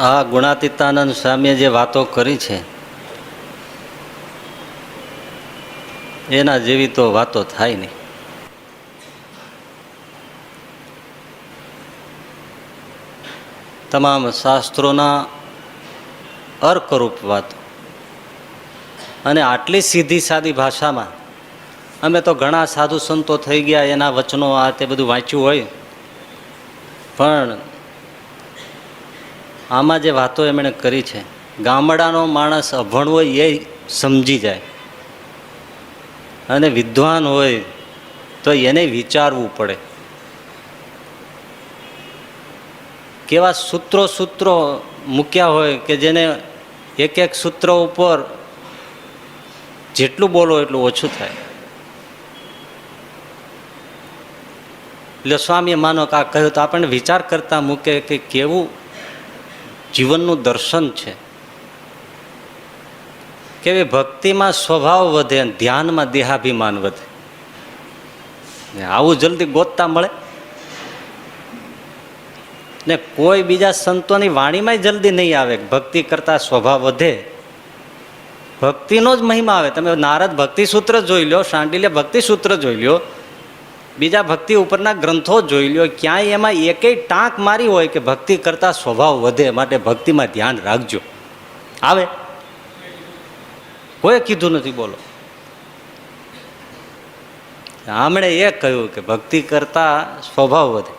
આ ગુણાતીતાનંદ સ્વામીએ જે વાતો કરી છે એના જેવી તો વાતો થાય નહીં. તમામ શાસ્ત્રોના અર્કરૂપ વાતો અને આટલી સીધી સાદી ભાષામાં. અમે તો ઘણા સાધુ સંતો થઈ ગયા, એના વચનો આ તે બધું વાંચ્યું હોય, પણ આમાં જે વાતો એમણે કરી છે, ગામડાનો માણસ અભણ હોય એ સમજી જાય, અને વિદ્વાન હોય તો એને વિચારવું પડે. કેવા સૂત્રો મૂક્યા હોય કે જેને એક એક સૂત્ર ઉપર જેટલું બોલો એટલું ઓછું થાય. એટલે સ્વામીએ માનો કે આ કહ્યું તો આપણને વિચાર કરતા મૂકે કે કેવું જીવનનું દર્શન છે, કેવી ભક્તિમાં સ્વભાવ વધે, ધ્યાનમાં દેહાભિમાન વધે. આવું જલ્દી ગોતતા મળે ને કોઈ બીજા સંતોની વાણીમાં જલ્દી નહીં આવે. ભક્તિ કરતા સ્વભાવ વધે, ભક્તિનો જ મહિમા આવે. તમે નારદ ભક્તિ સૂત્ર જોઈ લો, શાંડિલ્ય ભક્તિ સૂત્ર જોઈ લો, બીજા ભક્તિ ઉપરના ગ્રંથો જોઈ લો, ક્યાંય એમાં એકેય ટાંક મારી હોય કે ભક્તિ કરતા સ્વભાવ વધે, માટે ભક્તિમાં ધ્યાન રાખજો. આવે? કોઈ કીધું નથી. બોલો, આમણે એ કહ્યું કે ભક્તિ કરતા સ્વભાવ વધે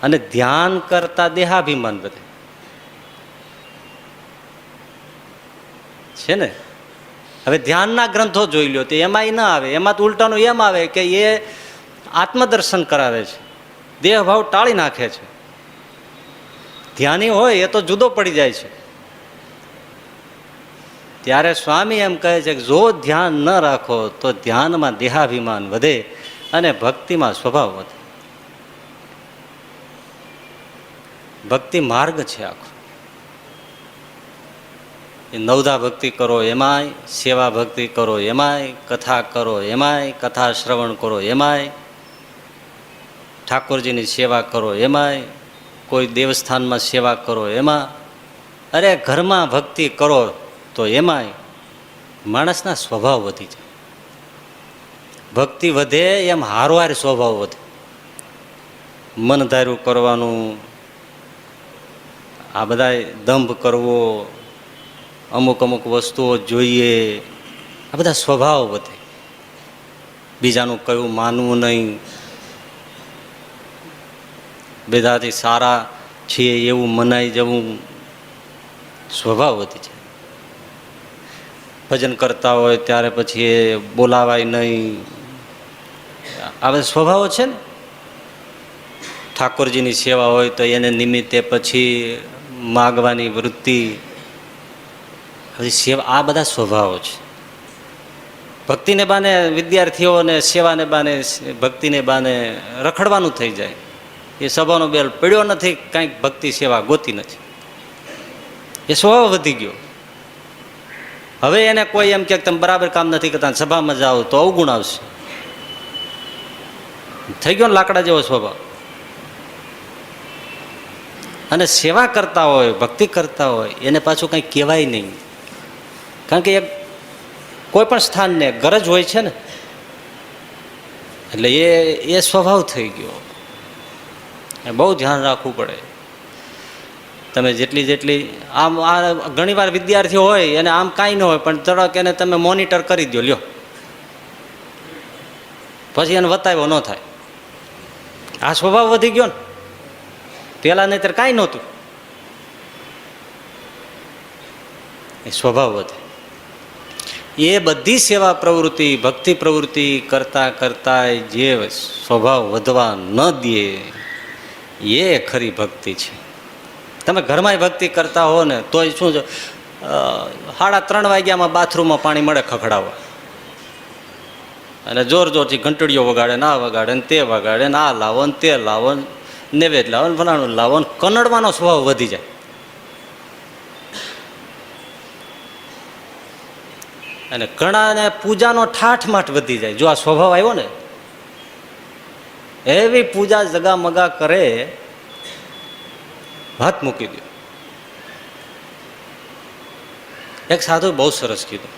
અને ધ્યાન કરતા દેહાભિમાન વધે છે ને. હવે ધ્યાનના ગ્રંથો જોઈ લો તો એમાં ના આવે, એમાં તો ઉલટાનું એમ આવે કે એ આત્મદર્શન કરાવે છે, દેહભાવ ટાળી નાખે છે. ધ્યાની હોય એ તો જુદો પડી જાય છે. ત્યારે સ્વામી એમ કહે છે કે જો ધ્યાન ન રાખો તો ધ્યાનમાં દેહાભિમાન વધે અને ભક્તિમાં સ્વભાવ વધે. ભક્તિ માર્ગ છે આખો. એ નવધા ભક્તિ કરો એમાંય, સેવા ભક્તિ કરો એમાંય, કથા કરો એમાંય, કથા શ્રવણ કરો એમાંય, ઠાકોરજીની સેવા કરો એમાંય, કોઈ દેવસ્થાનમાં સેવા કરો એમાં, અરે ઘરમાં ભક્તિ કરો તો એમાંય માણસના સ્વભાવ વધી જાય. ભક્તિ વધે એમ હારવાર સ્વભાવ વધે. મન ધાર્યું કરવાનું, આ બધા દંભ કરવો, અમુક અમુક વસ્તુઓ જોઈએ, આ બધા સ્વભાવ વધે. બીજાનું કયું માનવું નહીં, બધાથી સારા છીએ એવું મનાઈ જવું, સ્વભાવ વધી જાય. ભજન કરતા હોય ત્યારે પછી એ બોલાવાય નહીં, આ બધા સ્વભાવો છે ને. ઠાકોરજીની સેવા હોય તો એને નિમિત્તે પછી માગવાની વૃત્તિ, હવે સેવા, આ બધા સ્વભાવો છે. ભક્તિને બાને વિદ્યાર્થીઓને સેવાને બાને, ભક્તિને બાને રખડવાનું થઈ જાય. એ સભાનો બેલ પડ્યો નથી, કાંઈક ભક્તિ સેવા ગોતી નથી, એ સ્વભાવ વધી ગયો. હવે એને કોઈ એમ કે તમે બરાબર કામ નથી કરતા, સભામાં જાઓ તો અવગુણ આવશે. થઈ ગયો ને લાકડા જેવો સ્વભાવ. અને સેવા કરતા હોય, ભક્તિ કરતા હોય એને પાછું કંઈ કહેવાય નહીં, કારણ કે એક કોઈ પણ સ્થાનને ગરજ હોય છે ને, એટલે એ સ્વભાવ થઈ ગયો. બહુ ધ્યાન રાખવું પડે. તમે જેટલી આમ આ ઘણી વાર વિદ્યાર્થીઓ હોય એને આમ કાંઈ ન હોય, પણ તરક એને તમે મોનિટર કરી દો, લ્યો, પછી એને વતાવ્યો ન થાય. આ સ્વભાવ વધી ગયો ને. પેલા નહીતર કાંઈ નહોતું. એ સ્વભાવ વધે. એ બધી સેવા પ્રવૃત્તિ, ભક્તિ પ્રવૃત્તિ કરતા કરતા જે સ્વભાવ વધવા ન દે એ ખરી ભક્તિ છે. તમે ઘરમાં ભક્તિ કરતા હો ને તોય શું છે, 3:30 વાગ્યામાં બાથરૂમમાં પાણી મળે ખખડાવવા, અને જોર જોરથી ઘંટડીઓ વગાડે ને આ વગાડે ને તે વગાડે ને આ લાવો ને તે લાવો, નૈવેદ્ય લાવો ને ફલાણું લાવો ને, કનડવાનો સ્વભાવ વધી જાય. અને ઘણાને પૂજાનો ઠાઠમાઠ વધી જાય. જો આ સ્વભાવ આવ્યો ને, એવી પૂજા જગા મગા કરે ભાત મૂકી દો. એક સાધુ બહુ સરસ કીધું,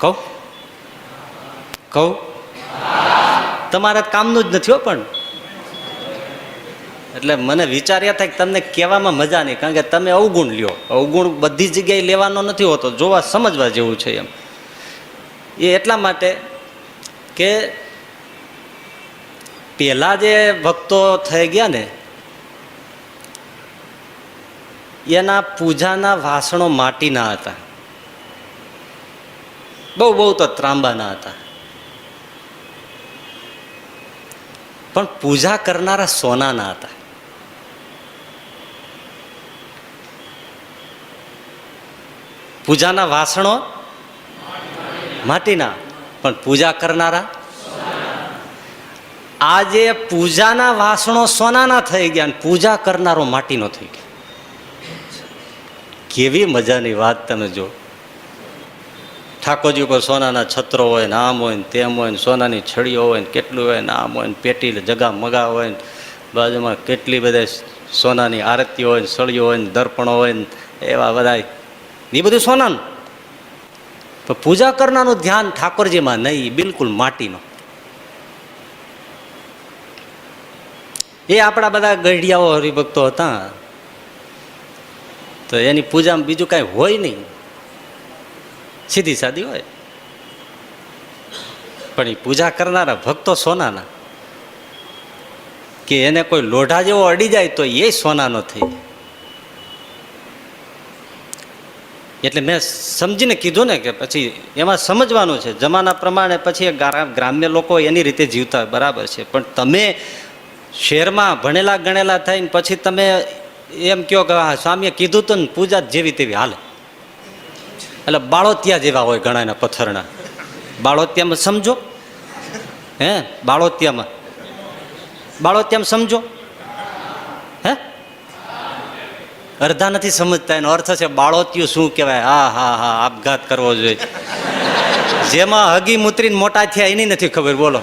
કહું કહું તમારા કામનું જ નથી હો, પણ એટલે મને વિચાર એ થાય કે તમને કહેવામાં મજા નહીં, કારણ કે તમે અવગુણ લ્યો. અવગુણ બધી જગ્યાએ લેવાનો નથી હોતો, જોવા સમજવા જેવું છે એમ. એ એટલા માટે કે પેલા જે ભક્તો થઈ ગયા ને એના પૂજાના વાસણો માટીના હતા, બહુ બહુ તો ત્રાંબાના હતા, પણ પૂજા કરનારા સોનાના હતા. પૂજાના વાસણો માટીના, પણ પૂજા કરનારા. આજે પૂજાના વાસણો સોનાના થઈ ગયા અને પૂજા કરનારો માટીનો થઈ ગયો. કેવી મજાની વાત તમે જો. ઠાકોરજી ઉપર સોનાના છત્રો હોય ને આમ હોય ને તેમ હોય ને સોનાની છડીઓ હોય ને કેટલું હોય ને આમ હોય ને પેટી જગા મગા હોય ને બાજુમાં કેટલી બધા સોનાની આરતીઓ હોય ને સળીઓ હોય ને દર્પણો હોય ને એવા બધા, એ બધું સોનાનું. પણ પૂજા કરનારનું ધ્યાન ઠાકોરજીમાં નહીં, બિલકુલ માટીનો. એ આપણા બધા ગઢિયાઓ હરિભક્તો હતા તો એની પૂજામાં બીજું કાંઈ હોય નહીં, સીધી સાદી હોય. પણ એ પૂજા કરનારા ભક્તો સોનાના, કે એને કોઈ લોઢા જેવો અડી જાય તો એ સોનાનો થઈ જાય. એટલે મેં સમજીને કીધું ને કે પછી એમાં સમજવાનું છે જમાના પ્રમાણે. પછી ગ્રામ્ય લોકો એની રીતે જીવતા હોય, બરાબર છે, પણ તમે શહેરમાં ભણેલા ગણેલા થઈને પછી તમે એમ કહો કે હા સ્વામીએ કીધું તો ને પૂજા જેવી તેવી હાલે. એટલે બાળોતિયા જેવા હોય ઘણાના પથ્થરના. બાળોતિયામાં સમજો, હે બાળોતિયામાં સમજો, હે અડધા નથી સમજતા. એનો અર્થ છે બાળોતિયું શું કહેવાય. હા હા હા, આપઘાત કરવો જોઈએ. જેમાં હગી મૂત્રીને મોટા થયા એની નથી ખબર. બોલો,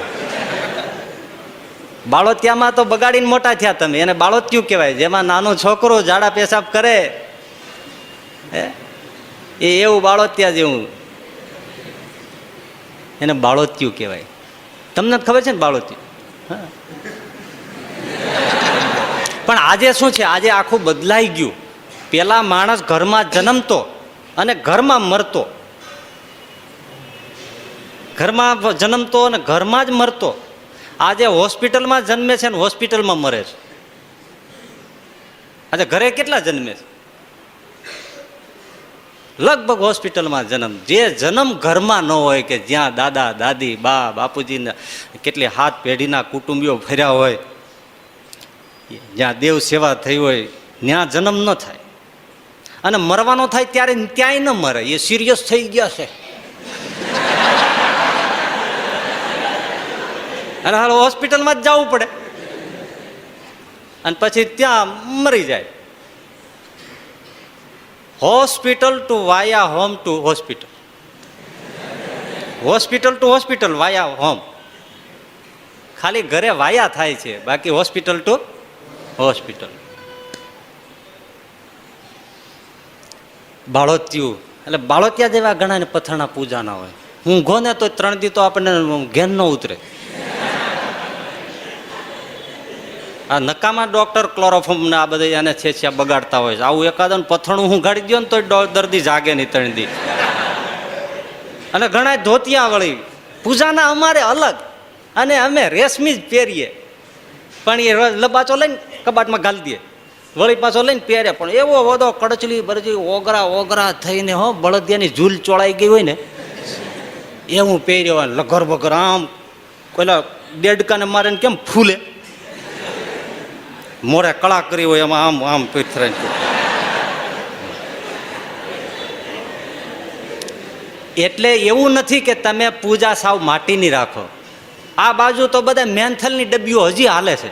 બાળોતિયામાં તો બગાડીને મોટા થયા તમે, એને બાળોતિયું કહેવાય. જેમાં નાનો છોકરો ઝાડા પેશાબ કરે એ એવું બાળોતિયા જેવું, એને બાળોતિયું કહેવાય. તમને ખબર છે ને બાળોતિયું? હા. પણ આજે શું છે, આજે આખું બદલાઈ ગયું. પેલા માણસ ઘરમાં જન્મતો અને ઘરમાં મરતો, ઘરમાં જન્મતો અને ઘરમાં જ મરતો. આજે હોસ્પિટલમાં જન્મે છે ને હોસ્પિટલમાં મરે છે. આજે ઘરે કેટલા જન્મે છે? લગભગ હોસ્પિટલમાં જન્મ. જે જન્મ ઘરમાં ન હોય, કે જ્યાં દાદા દાદી બા બાપુજીના કેટલી હાથ પેઢીના કુટુંબીઓ ફર્યા હોય, જ્યાં દેવ સેવા થઈ હોય, ત્યાં જન્મ ન થાય. અને મરવાનો થાય ત્યારે ત્યાંય ન મરે. એ સિરિયસ થઈ ગયા છે અને હાલ હોસ્પિટલમાં જ જવું પડે અને પછી ત્યાં મરી જાય. Hospital to via home to hospital, hospital to hospital via home. ખાલી ઘરે વાયા થાય છે, બાકી હોસ્પિટલ ટુ હોસ્પિટલ. બાળોતિયું એટલે બાળોતિયા જેવા ઘણા પથ્થરના પૂજાના હોય. હું ગોને તો 3 દી તો આપણને ઘેન ન ઉતરે. આ નકામા ડોક્ટર ક્લોરોફોર્મ ને આ બધા એને છે બગાડતા હોય છે. આવું એકાદન પથ્થરનું હું ગાડી દો ને તો દર્દી જાગે નહીં 3 દી. અને ઘણા ધોતિયા વળી પૂજાના અમારે અલગ, અને અમે રેશમી જ પહેરીએ, પણ એ લબાચો લઈને કબાટમાં ગાલી દઈએ, વળી પાછો લઈને પહેરે. પણ એવો વધો કડચલી બરચલી ઓગરા ઓગરા થઈને હો બળદિયાની ઝૂલ ચોળાઈ ગઈ હોય ને એવું પહેર્યો હોય. લગર બગર આમ પેલા દેડકાને મારે ને કેમ ફૂલે, મોરે કળા કરી હોય એમાં આમ આમ પીથરાય. એટલે એવું નથી કે તમે પૂજા સાવ માટીની રાખો. આ બાજુ તો બધા મેન્થલની ડબ્બીઓ હજી હાલે છે.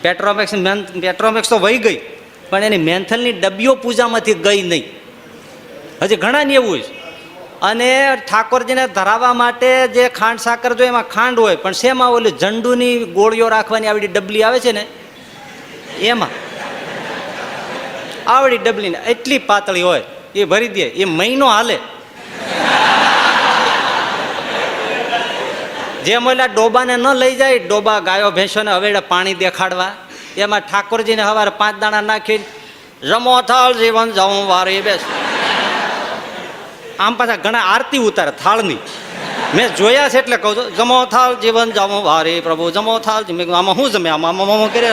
પેટ્રોમેક્સ તો વહી ગઈ, પણ એની મેન્થલની ડબ્બીઓ પૂજામાંથી ગઈ નહીં. હજી ઘણા ને એવું છે. અને ઠાકોરજીને ધરાવવા માટે જે ખાંડ સાકર જોઈએ એમાં ખાંડ હોય, પણ શેમાં ઓલી ઝંડુની ગોળીઓ રાખવાની આવડી ડબલી આવે છે ને એમાં. આવડી ડબલી એટલી પાતળી હોય એ ભરી દે, એ મહિનો હાલે. જેમ ઓલા ડોબાને ન લઈ જાય, ડોબા ગાયો ભેંસોને હવેડે પાણી દેખાડવા, એમાં ઠાકોરજીને સવારે 5 દાણા નાખીને જમો થાળ જીવન જમો વારી બેસ. આમ પાછા ઘણા આરતી ઉતારે થાળની, મેં જોયા છે એટલે કહું છું. જમો થાળ જીવન જમો વારી પ્રભુ જમો થાળ. મેં કીધું આમાં શું જમે, આમાં કરે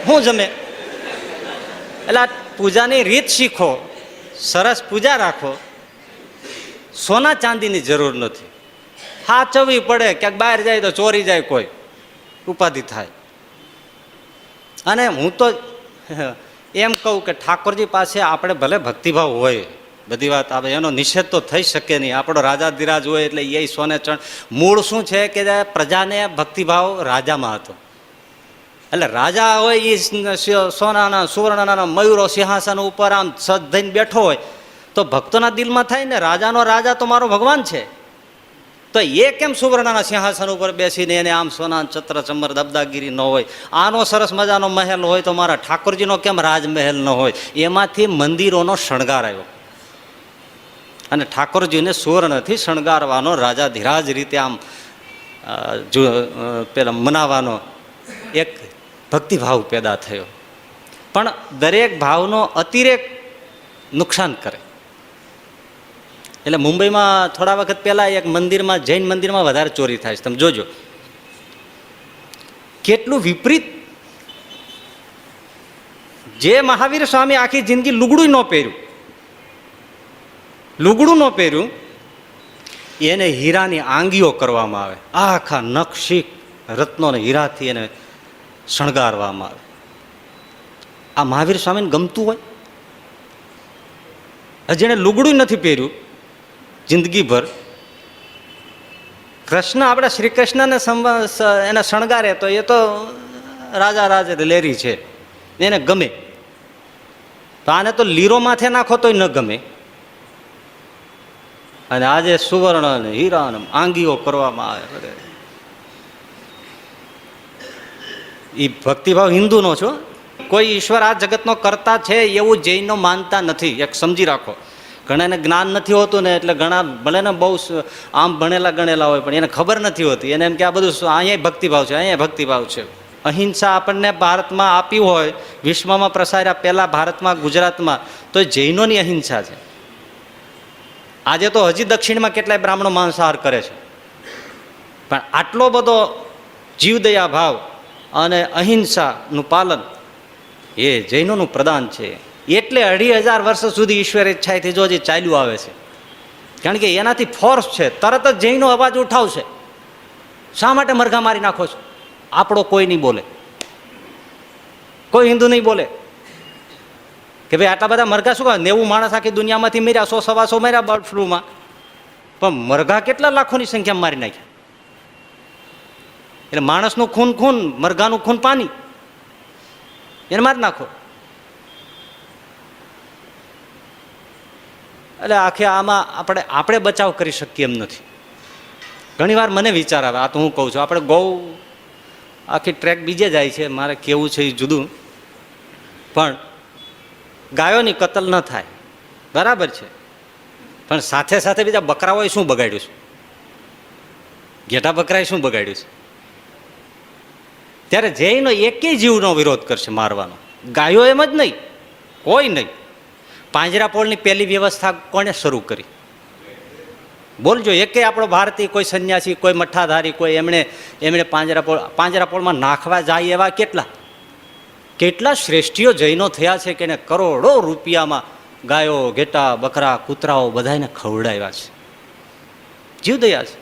શું જમે? એટલે પૂજાની રીત શીખો, સરસ પૂજા રાખો. સોના ચાંદીની જરૂર નથી. સાચવવી પડે, ક્યાંક બહાર જાય તો ચોરી જાય, કોઈ ઉપાધિ થાય. અને હું તો એમ કહું કે ઠાકોરજી પાસે આપણે ભલે ભક્તિભાવ હોય, બધી વાત આવે, એનો નિષેધ તો થઈ શકે નહીં. આપણો રાજાધિરાજ હોય એટલે એ સોને ચણ. મૂળ શું છે કે પ્રજાને ભક્તિભાવ રાજામાં હતો. એટલે રાજા હોય એ સોનાના સુવર્ણના મયુરો સિંહાસન ઉપર આમ સજ થઈને બેઠો હોય તો ભક્તોના દિલમાં થાય ને, રાજાનો રાજા તો મારો ભગવાન છે. તો એ કેમ સુવર્ણના સિંહાસન ઉપર બેસીને એને આમ સોના ચત્ર ચમર દબદાગીરી ન હોય? આનો સરસ મજાનો મહેલ હોય તો મારા ઠાકોરજીનો કેમ રાજમહેલ ન હોય? એમાંથી મંદિરોનો શણગાર આવ્યો. અને ઠાકોરજીને સુવર્ણથી શણગારવાનો, રાજાધિરાજ રીતે આમ પેલા મનાવાનો એક ભક્તિભાવ પેદા થયો. પણ દરેક ભાવનો અતિરેક નુકસાન કરે. એટલે મુંબઈમાં થોડા વખત પહેલાં એક મંદિરમાં, જૈન મંદિરમાં વધારે ચોરી થાય છે. તમે જોજો કેટલું વિપરીત. જે મહાવીર સ્વામી આખી જિંદગી લુગડું ન પહેર્યું, એને હીરાની આંગીઓ કરવામાં આવે, આખા નખશીક રત્નોને હીરાથી એને શણગારવામાં આવે. આ મહાવીર સ્વામીને ગમતું હોય? જેને લુગડું નથી પહેર્યું જિંદગીભર. કૃષ્ણ, આપણા શ્રી કૃષ્ણને એને શણગારે તો એ તો રાજા રાજ લેરી છે, એને ગમે. તો આને તો લીરો માથે નાખો તોય ન ગમે. અને આજે સુવર્ણ અને હીરા આંગીઓ કરવામાં આવે. એ ભક્તિભાવ હિન્દુનો છો. કોઈ ઈશ્વર આ જગતનો કરતા છે એવું જૈનો માનતા નથી. એક સમજી રાખો. ઘણાને જ્ઞાન નથી હોતું ને, એટલે ઘણા ભલે ને બહુ આમ ભણેલા ગણેલા હોય પણ એને ખબર નથી હોતી. એને એમ કે આ બધું અહીંયા ભક્તિભાવ છે, અહીંયા ભક્તિભાવ છે. અહિંસા આપણને ભારતમાં આપી હોય, વિશ્વમાં પ્રસાર્યા પહેલાં ભારતમાં, ગુજરાતમાં, તો જૈનોની અહિંસા છે. આજે તો હજી દક્ષિણમાં કેટલાય બ્રાહ્મણો માંસાહાર કરે છે. પણ આટલો બધો જીવદયા ભાવ અને અહિંસાનું પાલન એ જૈનોનું પ્રદાન છે. એટલે 2500 વર્ષ સુધી ઈશ્વર ઈચ્છાએથી જો હજી ચાલ્યું આવે છે. કારણ કે એનાથી ફોર્સ છે, તરત જ જૈનો અવાજ ઉઠાવશે. શા માટે મરઘા મારી નાખો છો? આપણો કોઈ નહીં બોલે, કોઈ હિન્દુ નહીં બોલે કે ભાઈ આટલા બધા મરઘા શું કહે? 90 માણસ આખી દુનિયામાંથી મર્યા, 100-125 મર્યા બર્ડ ફ્લૂમાં, પણ મરઘા કેટલા લાખોની સંખ્યામાં મારી નાખ્યા. એટલે માણસનું ખૂન ખૂન, મરઘાનું ખૂન પાણી, એને મારી નાખો. એટલે આખે આમાં આપણે બચાવ કરી શકીએ એમ નથી. ઘણી વાર મને વિચાર આવે, આ તો હું કહું છું, આપણે ગૌ આખી ટ્રેક બીજે જાય છે, મારે કેવું છે એ જુદું, પણ ગાયોની કતલ ન થાય, બરાબર છે. પણ સાથે સાથે બીજા બકરાઓએ શું બગાડ્યું છે? ઘેટા બકરાએ શું બગાડ્યું છે? ત્યારે જૈનો એકેય જીવનો વિરોધ કરશે મારવાનો. ગાયો એમ જ નહીં, કોઈ નહીં. પાંજરાપોળની પહેલી વ્યવસ્થા કોણે શરૂ કરી? બોલજો. એકે આપણો ભારતીય કોઈ સંન્યાસી, કોઈ મઠ્ઠાધારી, કોઈ એમણે પાંજરાપોળમાં નાખવા જાય એવા કેટલા શ્રેષ્ઠીઓ જૈનો થયા છે કે એને કરોડો રૂપિયામાં ગાયો, ઘેટા, બકરા, કૂતરાઓ બધાને ખવડાવ્યા છે. જીવદયા છે.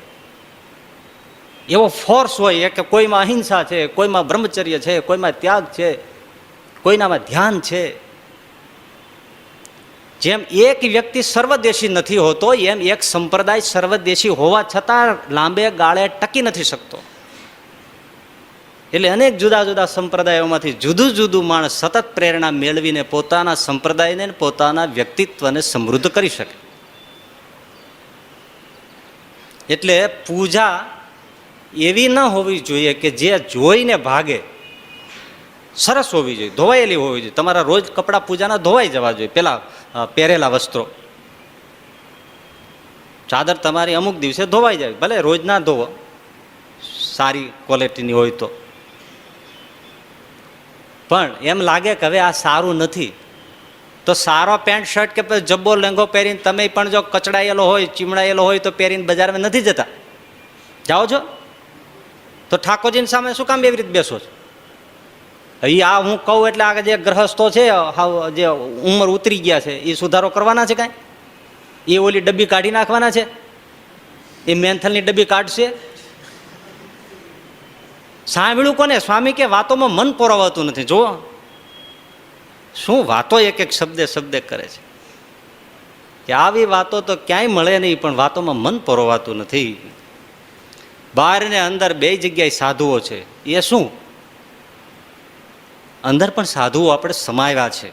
એવો ફોર્સ હોય કે કોઈમાં અહિંસા છે, કોઈમાં બ્રહ્મચર્ય છે, કોઈમાં ત્યાગ છે, કોઈનામાં ધ્યાન છે. જેમ એક વ્યક્તિ સર્વદેશી નથી હોતો, એમ એક સંપ્રદાય સર્વદેશી હોવા છતાં લાંબે ગાળે ટકી નથી શકતો. એટલે અનેક જુદા જુદા સંપ્રદાયોમાંથી જુદું જુદું માણસ સતત પ્રેરણા મેળવીને પોતાના સંપ્રદાયને, પોતાના વ્યક્તિત્વને સમૃદ્ધ કરી શકે. એટલે પૂજા એવી ન હોવી જોઈએ કે જે જોઈને ભાગે. સરસ હોવી જોઈએ, ધોવાયેલી હોવી જોઈએ. તમારા રોજ કપડાં પૂજાના ધોવાઈ જવા જોઈએ, પેલા પહેરેલા વસ્ત્રો. ચાદર તમારી અમુક દિવસે ધોવાઈ જાય, ભલે રોજ ના ધોવો, સારી ક્વોલિટીની હોય તો. પણ એમ લાગે કે હવે આ સારું નથી, તો સારો પેન્ટ શર્ટ કે જબ્બો લેંગો પહેરીને તમે પણ જો કચડાયેલો હોય, ચીમડાયેલો હોય તો પહેરીને બજારમાં નથી જતા. જાઓ છો તો ઠાકોરજીની સામે શું કામ એવી રીતે બેસો છો? એ આ હું કહું એટલે આ જે ગ્રહસ્થો છે, જે ઉંમર ઉતરી ગયા છે, એ સુધારો કરવાના છે કાંઈ? એ ઓલી ડબ્બી કાઢી નાખવાના છે? એ મેન્થલની ડબ્બી કાઢશે? સાંભળ્યું કોને? સ્વામી કે વાતોમાં મન પોરવાતું નથી. જો શું વાતો એક એક શબ્દે કરે છે કે આવી વાતો તો ક્યાંય મળે નહીં, પણ વાતોમાં મન પોરવાતું નથી. બહાર ને અંદર બે જગ્યાએ સાધુઓ છે. એ શું? અંદર પણ સાધુઓ આપણે સમાવ્યા છે.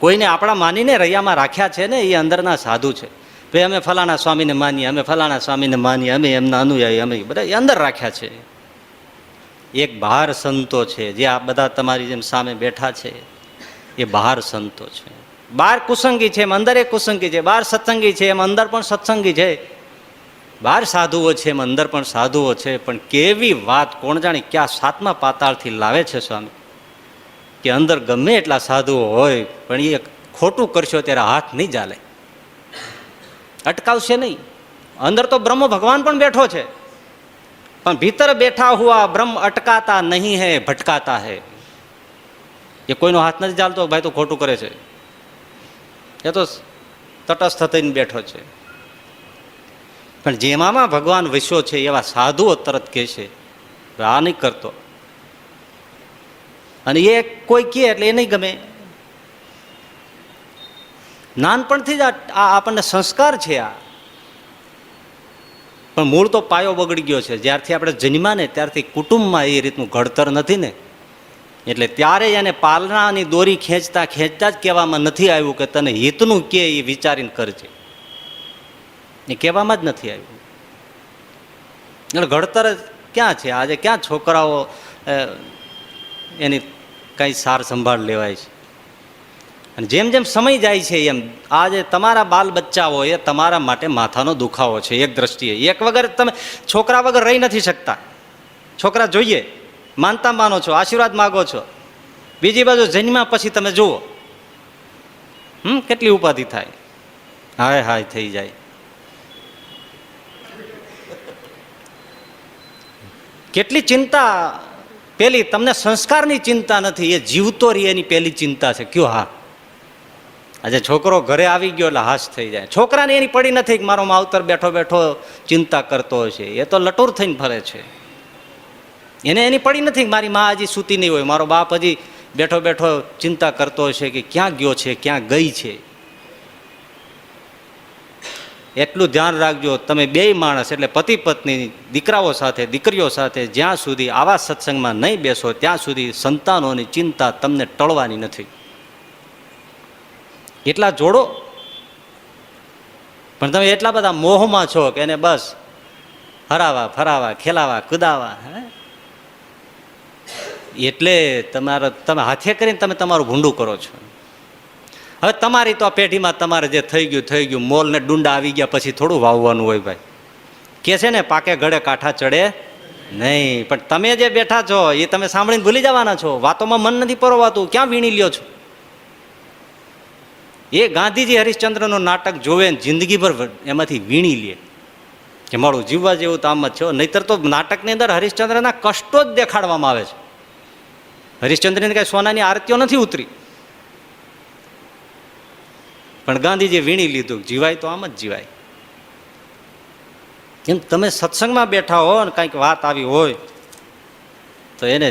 કોઈને આપણા માનીને રૈયામાં રાખ્યા છે ને, એ અંદરના સાધુ છે. ભાઈ અમે ફલાણા સ્વામીને માનીએ, અમે ફલાણા સ્વામીને માનીએ, અમે એમના અનુયાયી, અમે બધા અંદર રાખ્યા છે. એક બહાર સંતો છે, જે આ બધા તમારી જેમ સામે બેઠા છે, એ બહાર સંતો છે. બહાર કુસંગી છે, એમ અંદર એ કુસંગી છે. બહાર સત્સંગી છે, એમ અંદર પણ સત્સંગી છે. બહાર સાધુઓ છે, એમ અંદર પણ સાધુઓ છે. પણ કેવી વાત, કોણ જાણે ક્યાં સાતમા પાતાળથી લાવે છે સ્વામી, કે અંદર ગમે એટલા સાધુઓ હોય, પણ એ ખોટું કરશો ત્યારે હાથ નહીં ચાલે, અટકાવશે નહીં. અંદર તો બ્રહ્મ ભગવાન પણ બેઠો છે, પણ ભીતર બેઠા હુઆ બ્રહ્મ અટકાતા નહીં હૈ, ભટકાતા હૈ. એ કોઈનો હાથ નથી ચાલતો, ભાઈ તો ખોટું કરે છે, એ તો તટસ્થ થઈને બેઠો છે. પણ જેમાં ભગવાન વસ્યો છે એવા સાધુઓ તરત કહે છે આ નહીં કરતો, અને એ કોઈ કહે એટલે એ નહીં ગમે. નાનપણથી જ આ આપણને સંસ્કાર છે આ, પણ મૂળ તો પાયો બગડી ગયો છે. જ્યારથી આપણે જન્મ્યા ને ત્યારથી કુટુંબમાં એ રીતનું ઘડતર નથી ને, એટલે ત્યારે એને પાલનાની દોરી ખેંચતા ખેંચતા જ કહેવામાં નથી આવ્યું કે તને હિતનું કે એ વિચારીને કરજે, એ કહેવામાં જ નથી આવ્યું. એટલે ઘડતર ક્યાં છે આજે? ક્યાં છોકરાઓ એની કઈ સાર સંભાળ લેવાય છે? અને જેમ જેમ સમય જાય છે એમ આજે તમારા બાલ બચ્ચાઓ એ તમારા માટે માથાનો દુખાવો છે. એક દ્રષ્ટિએ એક વગર તમે છોકરા વગર રહી નથી શકતા. છોકરા જોઈએ, માનતા માનો છો, આશીર્વાદ માગો છો. બીજી બાજુ જન્મ્યા પછી તમે જુઓ કેટલી ઉપાધિ થાય, હાય હાય થઈ જાય. કેટલી ચિંતા. પેલી તમને સંસ્કારની ચિંતા નથી, એ જીવતો રહી એની પેલી ચિંતા છે. કયો? હા, આજે છોકરો ઘરે આવી ગયો એટલે હાશ થઈ જાય. છોકરાને એની પડી નથી કે મારો માવતર બેઠો બેઠો ચિંતા કરતો હશે, એ તો લટુર થઈને ફરે છે. એને એની પડી નથી કે મારી મા હજી સૂતી નહીં હોય, મારો બાપ હજી બેઠો બેઠો ચિંતા કરતો હશે કે ક્યાં ગયો છે, ક્યાં ગઈ છે. એટલું ધ્યાન રાખજો, તમે બે માણસ એટલે પતિ પત્ની, દીકરાઓ સાથે દીકરીઓ સાથે જ્યાં સુધી આવા સત્સંગમાં નહીં બેસો ત્યાં સુધી સંતાનોની ચિંતા તમને ટળવાની નથી. એટલા જોડો. પણ તમે એટલા બધા મોહમાં છો કે એને બસ હરાવા ફરાવા ખેલાવા કુદાવા, એટલે તમે હાથે કરીને તમે તમારું ભૂંડું કરો છો. હવે તમારી તો આ પેઢીમાં તમારે જે થઈ ગયું. મોલ ને ડુંડા આવી ગયા પછી થોડું વાવવાનું હોય ભાઈ. કે છે ને પાકે ગળે કાંઠા ચડે નહીં. પણ તમે જે બેઠા છો એ તમે સાંભળીને ભૂલી જવાના છો. વાતોમાં મન નથી પરવાતું, ક્યાં વીણી લ્યો છો? એ ગાંધીજી હરિશ્ચંદ્રનું નાટક જોવે ને જિંદગીભર એમાંથી વીણી લે કે મારું જીવવા જેવું તો આમ જ છે. નહીતર તો નાટકની અંદર હરિશ્ચંદ્રના કષ્ટો જ દેખાડવામાં આવે છે. હરિશ્ચંદ્રની કઈ સોનાની આરતીઓ નથી ઉતરી, પણ ગાંધીજીએ વીણી લીધું. જીવાય તો આમ જ જીવાય. એમ તમે સત્સંગમાં બેઠા હો ને કંઈક વાત આવી હોય તો એને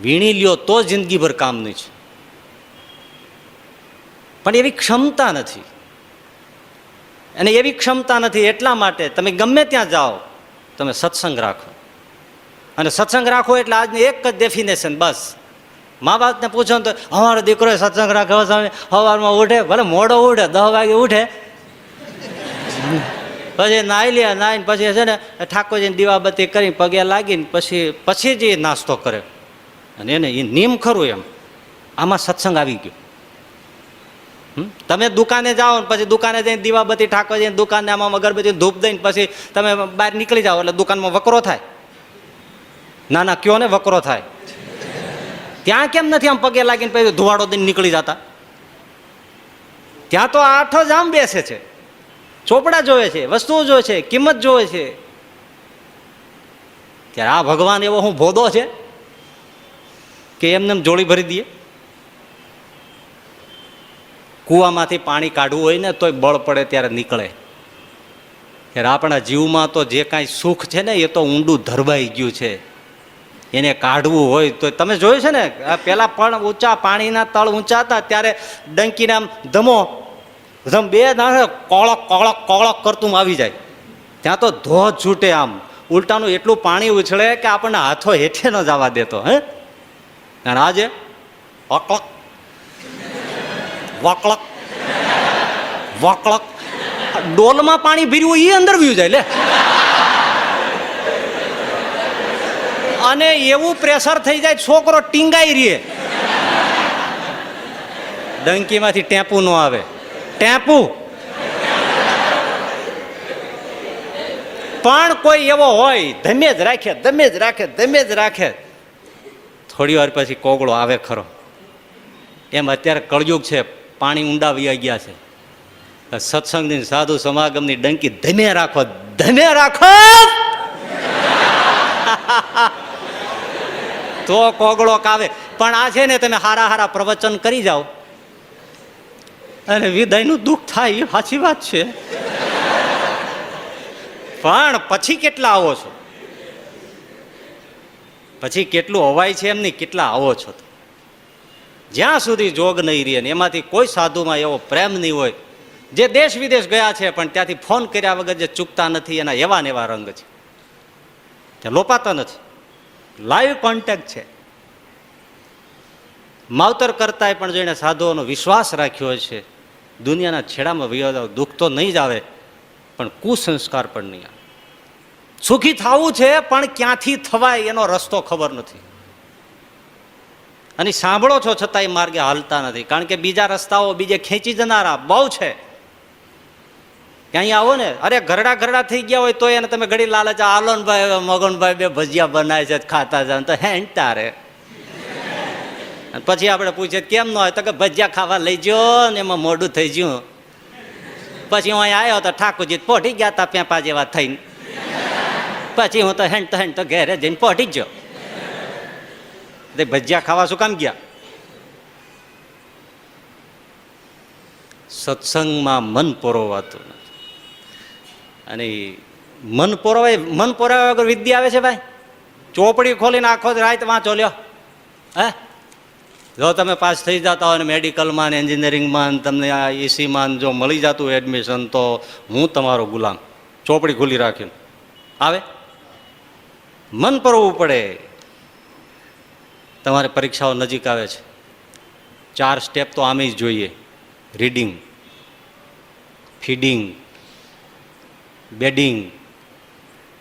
વીણી લ્યો તો જિંદગીભર કામની છે. પણ એવી ક્ષમતા નથી, અને એવી ક્ષમતા નથી એટલા માટે તમે ગમે ત્યાં જાઓ તમે સત્સંગ રાખો. અને સત્સંગ રાખો એટલે આજની એક જ ડેફિનેશન, બસ મા બાપને પૂછો ને તો અમારો દીકરો સત્સંગ રાખ્યો સામે સવારમાં ઉઠે, ભલે મોડો ઉઠે 10 વાગે ઉઠે, પછી નાહી લે, નાહીને પછી છે ને ઠાકોરજીને દીવાબત્તી કરી પગે લાગીને પછી જ એ નાસ્તો કરે. અને એને એ નિયમ ખરું એમ. આમાં સત્સંગ આવી ગયો. તમે દુકાને જાઓ ને પછી દુકાને જઈને દીવાબત્તી ઠાકવા જઈને દુકાને આમાં અગરબત્તી ધૂપ દઈને પછી તમે બહાર નીકળી જાઓ એટલે દુકાનમાં વકરો થાય. ના ના કયો ને વકરો થાય. ત્યાં કેમ નથી આમ પગે લાગીને પછી ધુવાડો દઈને નીકળી જતા? ત્યાં તો આઠો જ આમ બેસે છે, ચોપડા જોવે છે, વસ્તુઓ જોવે છે, કિંમત જોવે છે. ત્યારે આ ભગવાન એવો હું ભોદો છે કે એમને જોડી ભરી દઈએ? કૂવામાંથી પાણી કાઢવું હોય ને તોય બળ પડે ત્યારે નીકળે. ત્યારે આપણા જીવમાં તો જે કાંઈ સુખ છે ને એ તો ઊંડું ધરબાઈ ગયું છે. એને કાઢવું હોય તો તમે જોયું છે ને, પેલા પણ ઊંચા પાણીના તળ ઊંચા હતા ત્યારે ડંકીને આમ ધમો બે કોળક કોળક કોળક કરતું આવી જાય. ત્યાં તો ધોધ છૂટે, આમ ઉલટાનું એટલું પાણી ઉછળે કે આપણને હાથો હેઠે ન જવા દેતો. હે અને આજે વકળક વકળક વકળક, ડોલમાં પાણી ભર્યું એ અંદર વ્યુ જાય લે. અને એવું પ્રેશર થઈ જાય છોકરો ટીંગાઈ રહે. ડંકીમાંથી ટેપું ન આવે, ટેપું. પણ કોઈ એવો હોય ધમે જ રાખે, ધમે જ રાખે, ધમે જ રાખે. થોડી વાર પછી કોગળો આવે ખરો. એમ અત્યારે કળયુગ છે, પાણી ઊંડા વયા ગયા છે. સત્સંગની સાધુ સમાગમની ડંકી ધમે રાખો, ધમે રાખો તો કોગળો કાવે. પણ આ છે ને, તમે હારા હારા પ્રવચન કરી જાઓ અને વિદાયનું દુઃખ થાય, એ સાચી વાત છે. પણ પછી કેટલા આવો છો, પછી કેટલું હવાય છે એમની, કેટલા આવો છો. જ્યાં સુધી જોગ નહીં રહે ને એમાંથી કોઈ સાધુમાં એવો પ્રેમ નહીં હોય. જે દેશ વિદેશ ગયા છે પણ ત્યાંથી ફોન કર્યા વગર જે ચૂકતા નથી, એના એવા ને એવા રંગ છે, ત્યાં લોપાતા નથી. લાઈવ કોન્ટેક્ટ છે. માવતર કરતાંય પણ જેને સાધુઓનો વિશ્વાસ રાખ્યો છે, દુનિયાના છેડામાં વયો દુઃખ તો નહીં જ આવે પણ કુસંસ્કાર પણ નહીં આવે. સુખી થવું છે પણ ક્યાંથી થવાય એનો રસ્તો ખબર નથી. અને સાંભળો છો છતાં એ માર્ગે હાલતા નથી, કારણ કે બીજા રસ્તાઓ બીજે ખેંચી જનારા બહુ છે. અહીંયા આવો ને, અરે ઘરડા ઘરડા થઈ ગયા હોય તો એને તમે ઘડી લાલચ, આલોનભાઈ મગનભાઈ બે ભજીયા બનાવે છે ખાતા જાવ તો હેંટતા રે. પછી આપણે પૂછીએ કેમ ન હોય તો કે ભજીયા ખાવા લઈ ગયો ને એમાં મોડું થઈ ગયું. પછી હું અહીંયા આવ્યો તો ઠાકોરજી પોઢી ગયા હતા પેપા જેવા થઈને. પછી હું તો હેંટ તો ઘેરે જઈને પોઢી જ ગયો. ભજીયા ખાવા શું કામ ગયા? સત્સંગમાં મન પરોવાતું નથી. અને મન પરોવાય વગર વિદ્યા આવે છે ભાઈ. ચોપડી ખોલીને આખો રાત વાંચો લ્યો. હે જો તમે પાસ થઈ જતા હોય ને મેડિકલમાં ને એન્જિનિયરિંગમાં તમને આ એસીમાં જો મળી જતું એડમિશન, તો હું તમારો ગુલામ. ચોપડી ખુલ્લી રાખીને આવે. મન પરવું પડે. તમારે પરીક્ષાઓ નજીક આવે છે, 4 સ્ટેપ તો આમે જ જોઈએ: રીડિંગ, ફીડિંગ, બેડિંગ,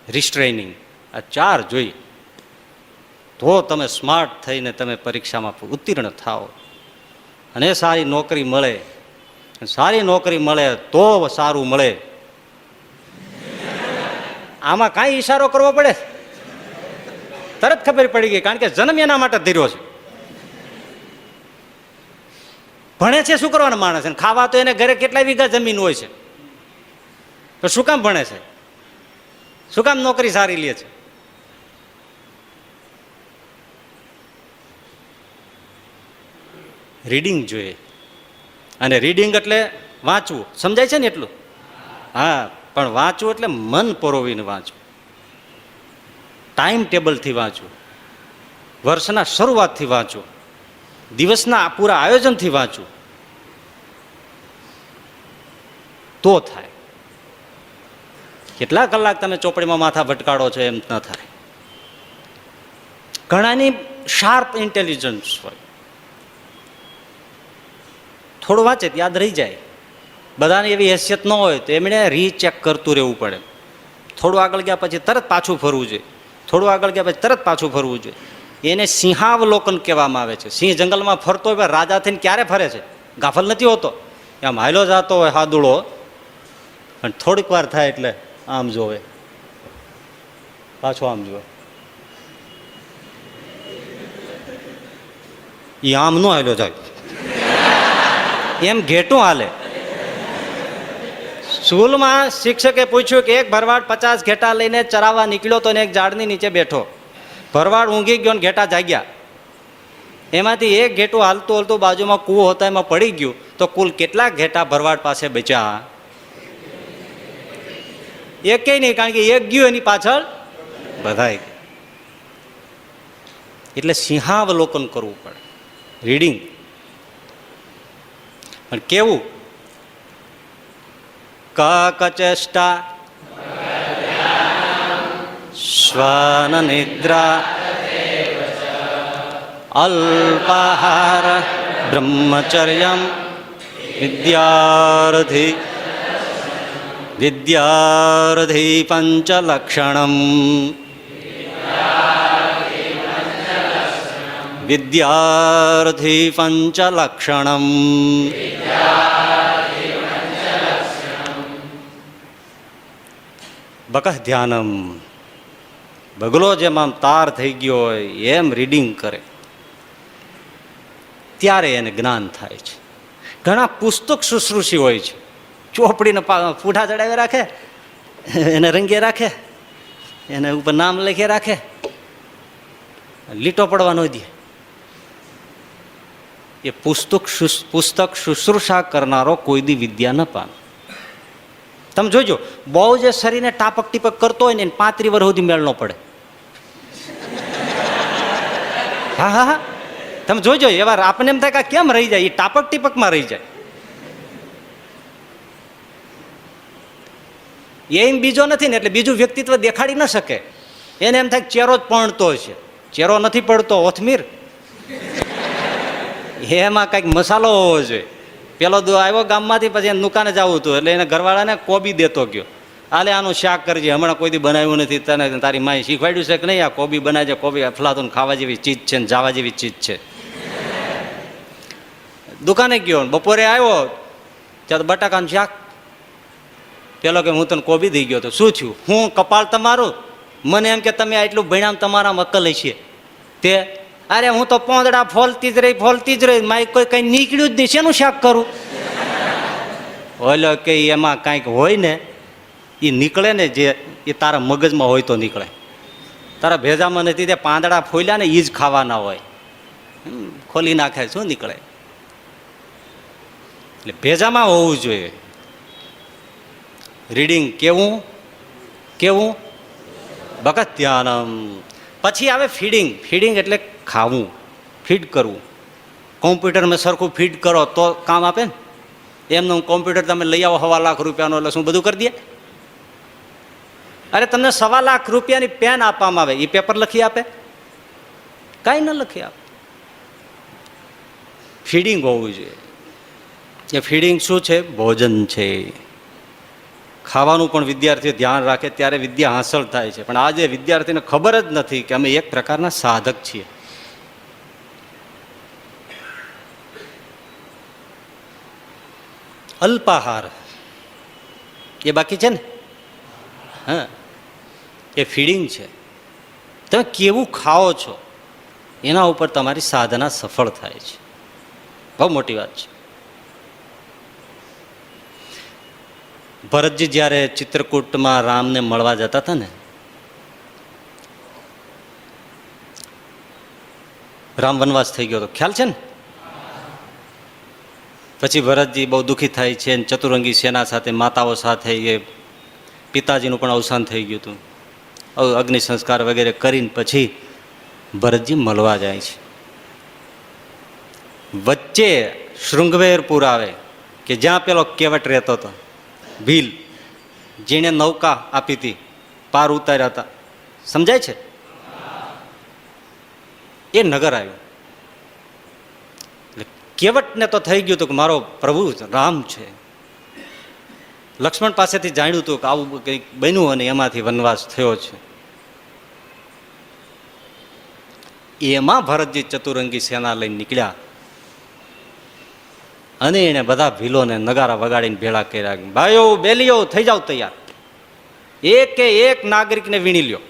રિસ્ટ્રેનિંગ. આ 4 જોઈએ તો તમે સ્માર્ટ થઈને તમે પરીક્ષામાં ઉત્તીર્ણ થાઓ અને સારી નોકરી મળે. સારી નોકરી મળે તો સારું મળે. આમાં કાંઈ ઈશારો કરવો પડે? તરત ખબર પડી ગઈ, કારણ કે જન્મ એના માટે ધીર્યો છે. ભણે છે શું કરવાના માણસ? ખાવા તો એને ઘરે કેટલા વીઘા જમીન હોય છે, તો શું કામ ભણે છે? શું કામ નોકરી સારી લે છે? રીડિંગ જોઈએ. અને રીડિંગ એટલે વાંચવું, સમજાય છે ને એટલું? હા, પણ વાંચવું એટલે મન પરોવીને વાંચવું, ટાઈમ ટેબલથી વાંચવું, વર્ષના શરૂઆતથી વાંચવું, દિવસના પૂરા આયોજનથી વાંચવું, તો થાય. કેટલા કલાક તમે ચોપડીમાં માથા ભટકાડો છો એમ ન થાય. ઘણાની શાર્પ ઇન્ટેલિજન્સ હોય, થોડું વાંચે યાદ રહી જાય. બધાની એવી હેસિયત ન હોય તો એમણે રીચેક કરતું રહેવું પડે. થોડું આગળ ગયા પછી તરત પાછું ફરવું જોઈએ, થોડું આગળ ગયા પછી તરત પાછું ફરવું જોઈએ. એને સિંહાવલોકન કહેવામાં આવે છે. સિંહ જંગલમાં ફરતો હોય રાજા થઈને ક્યારે ફરે છે? ગાફલ નથી હોતો. આમ હાયલો જતો હોય હાદુળો, અને થોડીક વાર થાય એટલે આમ જોવે, પાછો આમ જોવે. એ આમ નો હાલ્યો જાય, એમ ઘેટું હાલે. સ્કૂલમાં શિક્ષકે પૂછ્યું કે એક ભરવાડ 50 ઘેટા લઈને ચરાવવા નીકળ્યો તો ને એક ઝાડની નીચે બેઠો. ભરવાડ ઊંઘી ગયો ને ઘેટા જાગ્યા. એમાંથી એક ઘેટું હાલતું હાલતું બાજુમાં કૂવો હતો એમાં પડી ગયું. તો કુલ કેટલા ઘેટા ભરવાડ પાસે બચ્યા? એકેય નહીં, કારણ કે એક ગયું એની પાછળ બધાય. એટલે સિંહાવલોકન કરવું પડે, રીડિંગ. પણ કેવું? કચેષ્ટા શ્વાન નિદ્રા અલ્પાહાર બ્રહ્મચર્યમ વિદ્યાર્થી પંચલક્ષણમ વિદ્યાર્થી પંચલક્ષણમ. બકહ ધ્યાનમ. બગલો જેમ આમ તાર થઈ ગયો હોય એમ રીડિંગ કરે ત્યારે એને જ્ઞાન થાય છે. ઘણા પુસ્તક શુશ્રુષી હોય છે, ચોપડીને પૂઠા ચડાવી રાખે, એને રંગે રાખે, એને ઉપર નામ લખી રાખે, લીટો પડવા ન દે. એ પુસ્તક શુશ્રુષા કરનારો કોઈ દી વિદ્યા ન પામે. તમે જોજો, બહુ જે શરીરને ટાપક ટીપક કરતો હોય ને 35 વર્ષ સુધી મેળ ન પડે. હા હા હા, તમે જોજો. એવા આપણને એમ થાય કે કેમ રહી જાય, એ ટાપક ટીપકમાં રહી જાય. એમ બીજો નથી ને એટલે બીજું વ્યક્તિત્વ દેખાડી ન શકે. એને એમ થાય ચહેરો જ પડતો છે, ચહેરો નથી પડતો, ઓથમીર. એમાં કંઈક મસાલો હોવો જોઈએ. પેલો આવ્યો ગામમાંથી, પછી એને દુકાને જવું હતું એટલે એને ઘરવાળાને કોબી દેતો ગયો. હાલે આનું શાક કરજે, હમણાં કોઈ દી બનાવ્યું નથી, તને તારી માએ શીખવાડ્યું છે કે નહીં? આ કોબી બનાવજે, કોબી અફલાતું ખાવા જેવી ચીજ છે ને જાવા જેવી ચીજ છે. દુકાને ગયો, બપોરે આવ્યો ત્યાં બટાકાનું શાક. પેલો કે હું તને કોબી દઈ ગયો. તો શું થયું? હું કપાળ તમારું? મને એમ કે તમે આટલું ભણ્યા તમારામાં અક્કલ હશે. તે અરે હું તો પોંદડા ફોલતી જ રહી માય કોઈ કઈ નીકળ્યું જ નહીં, શેનું શાક કરું? ઓલો કે એમાં કાંઈક હોય ને એ નીકળે ને, જે એ તારા મગજમાં હોય તો નીકળે. તારા ભેજામાં નથી, તે પાંદડા ફોલ્યા ને એ જ ખાવાના હોય. ખોલી નાખે, શું નીકળે? એટલે ભેજામાં હોવું જોઈએ રીડિંગ. કેવું કેવું? બકત ધ્યાનમ. પછી આવે ફીડિંગ. ફીડિંગ એટલે ખાવું, ફીડ કરવું. કોમ્પ્યુટરમાં સરખું ફીડ કરો તો કામ આપે ને. એમનું કોમ્પ્યુટર તમે લઈ આવો 1.25 લાખ રૂપિયાનો, એટલે શું બધું કરી દે? અરે તમને 1.25 લાખ રૂપિયાની પેન આપવામાં આવે, એ પેપર લખી આપે? કાંઈ ન લખી આપે. ફીડિંગ હોવું જોઈએ. એ ફીડિંગ શું છે? ભોજન છે. ખાવાનું પણ વિદ્યાર્થીઓ ધ્યાન રાખે ત્યારે વિદ્યા હાંસલ થાય છે. પણ આજે વિદ્યાર્થીને ખબર જ નથી કે અમે એક પ્રકારના સાધક છીએ. અલ્પાહાર એ બાકી છે ને, હા, એ ફીડિંગ છે. તમે કેવું ખાઓ છો એના ઉપર તમારી સાધના સફળ થાય છે. બહુ મોટી વાત છે. ભરતજી જ્યારે ચિત્રકૂટમાં રામને મળવા જતા હતા ને, રામ વનવાસ થઈ ગયો હતો, ખ્યાલ છે ને? પછી ભરતજી બહુ દુઃખી થાય છે. ચતુરંગી સેના સાથે, માતાઓ સાથે એ પિતાજીનું પણ અવસાન થઈ ગયું હતું. અગ્નિ સંસ્કાર વગેરે કરીને પછી ભરતજી મળવા જાય છે. વચ્ચે શૃંગવેરપુર આવે કે જ્યાં પેલો કેવટ રહેતો હતો, ભીલ, જેણે નૌકા આપી હતી, પાર ઉતાર્યા હતા, સમજાય છે? એ નગર આવ્યું. એટલે કેવટને તો થઈ ગયું હતું કે મારો પ્રભુ રામ છે. લક્ષ્મણ પાસેથી જાણ્યું હતું કે આવું કંઈક બન્યું અને એમાંથી વનવાસ થયો છે. એમાં ભરતજી ચતુરંગી સેના લઈને નીકળ્યા અને એને બધા ભીલોને નગારા વગાડીને ભેળા કર્યા. ભાઈઓ બેલીઓ થઈ જાવ તૈયાર, એક એક નાગરિકને વીણી લ્યો,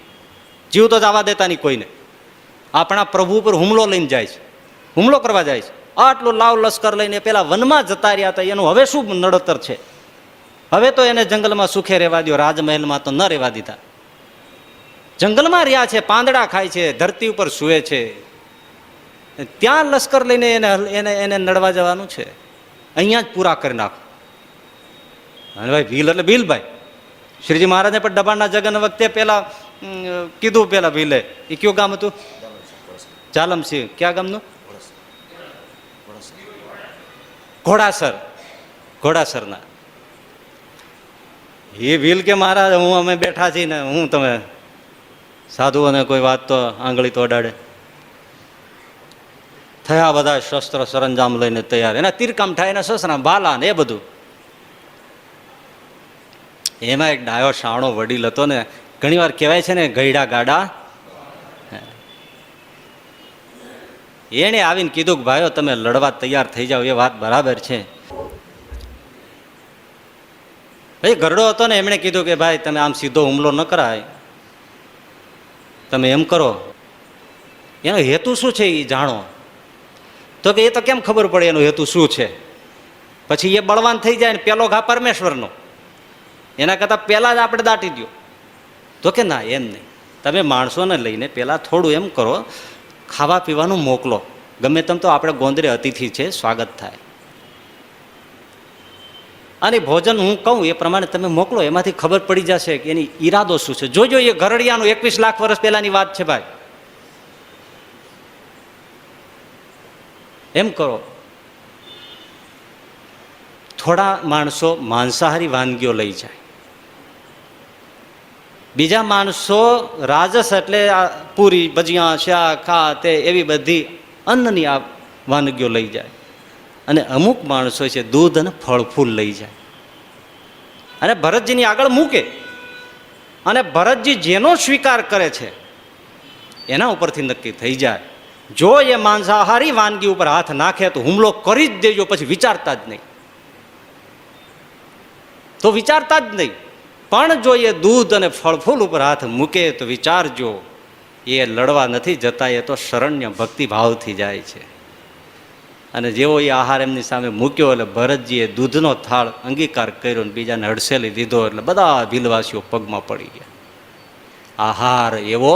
જીવ તો જવા દેતા નહીં કોઈને. આપણા પ્રભુ પર હુમલો લઈને જાય છે, હુમલો કરવા જાય છે. આટલું લાવ લશ્કર લઈને પેલા વનમાં જતા રહ્યા હતા, એનું હવે શું નડતર છે? હવે તો એને જંગલમાં સુખે રહેવા દો, રાજમહેલમાં તો ન રહેવા દીધા. જંગલમાં રહ્યા છે, પાંદડા ખાય છે, ધરતી ઉપર સૂવે છે. ત્યાં લશ્કર લઈને એને નડવા જવાનું છે? અહીંયા જ પૂરા કરી નાખો. અને ભાઈ ભીલ એટલે ભીલભાઈ, શ્રીજી મહારાજને પણ દબાણના જગન વખતે પેલા કીધું, પેલા ભીલે, એ કયું ગામ હતું? ચાલમસિંહ. ક્યાં ગામનું? ઘોડાસર. ઘોડાસરના એ ભીલ કે મહારાજ હું અમે બેઠા છીએ ને, હું તમે સાધુઓને કોઈ વાત તો આંગળી તો અડાડે. થયા બધા શસ્ત્ર સરંજામ લઈને તૈયાર, એના તીરકામ થાય, એના શસ્ત્ર ભાલા ને એ બધું. એમાં એક ડાયો શાણો વડીલ હતો ને, ઘણી વાર કહેવાય છે ને ગયડા ગાડા. એને આવીને કીધું કે ભાઈઓ તમે લડવા તૈયાર થઈ જાઓ, એ વાત બરાબર છે. ભાઈ ગરડો હતો ને, એમણે કીધું કે ભાઈ તમે આમ સીધો હુમલો ન કરાય, તમે એમ કરો, એનો હેતુ શું છે એ જાણો. તો કે એ તો કેમ ખબર પડે એનો હેતુ શું છે? પછી એ બળવાન થઈ જાય ને પેલો ઘા પરમેશ્વરનો, એના કરતાં પહેલાં જ આપણે દાટી દો. તો કે ના, એમ નહીં, તમે માણસોને લઈને પહેલાં થોડું એમ કરો, ખાવા પીવાનું મોકલો. ગમે તેમ તો આપણે ગોંદરે અતિથિ છે, સ્વાગત થાય. અને ભોજન હું કહું એ પ્રમાણે તમે મોકલો, એમાંથી ખબર પડી જશે કે એની ઈરાદો શું છે. જોજો, એ ગરડિયાનું 21 લાખ વર્ષ પહેલાની વાત છે ભાઈ. એમ કરો, થોડા માણસો માંસાહારી વાનગીઓ લઈ જાય, બીજા માણસો રાજસ એટલે પૂરી ભજીયા શાક ખા તે એવી બધી અન્નની આ વાનગીઓ લઈ જાય, અને અમુક માણસો છે દૂધ અને ફળ ફૂલ લઈ જાય અને ભરતજીની આગળ મૂકે. અને ભરતજી જેનો સ્વીકાર કરે છે એના ઉપરથી નક્કી થઈ જાય. જો એ માંસાહારી વાનગી ઉપર હાથ નાખે તો હુમલો કરી જ દેજો, પછી વિચારતા જ નહીં, તો વિચારતા જ નહીં. પણ જો એ દૂધ અને ફળફૂલ ઉપર હાથ મૂકે તો વિચારજો, એ લડવા નથી જતા, એ તો શરણ્ય ભક્તિભાવથી જાય છે. અને જેવો એ આહાર એમની સામે મૂક્યો એટલે ભરતજીએ દૂધનો થાળ અંગીકાર કર્યો ને બીજાને હડસેલી દીધો, એટલે બધા ભીલવાસીઓ પગમાં પડી ગયા. આહાર એવો,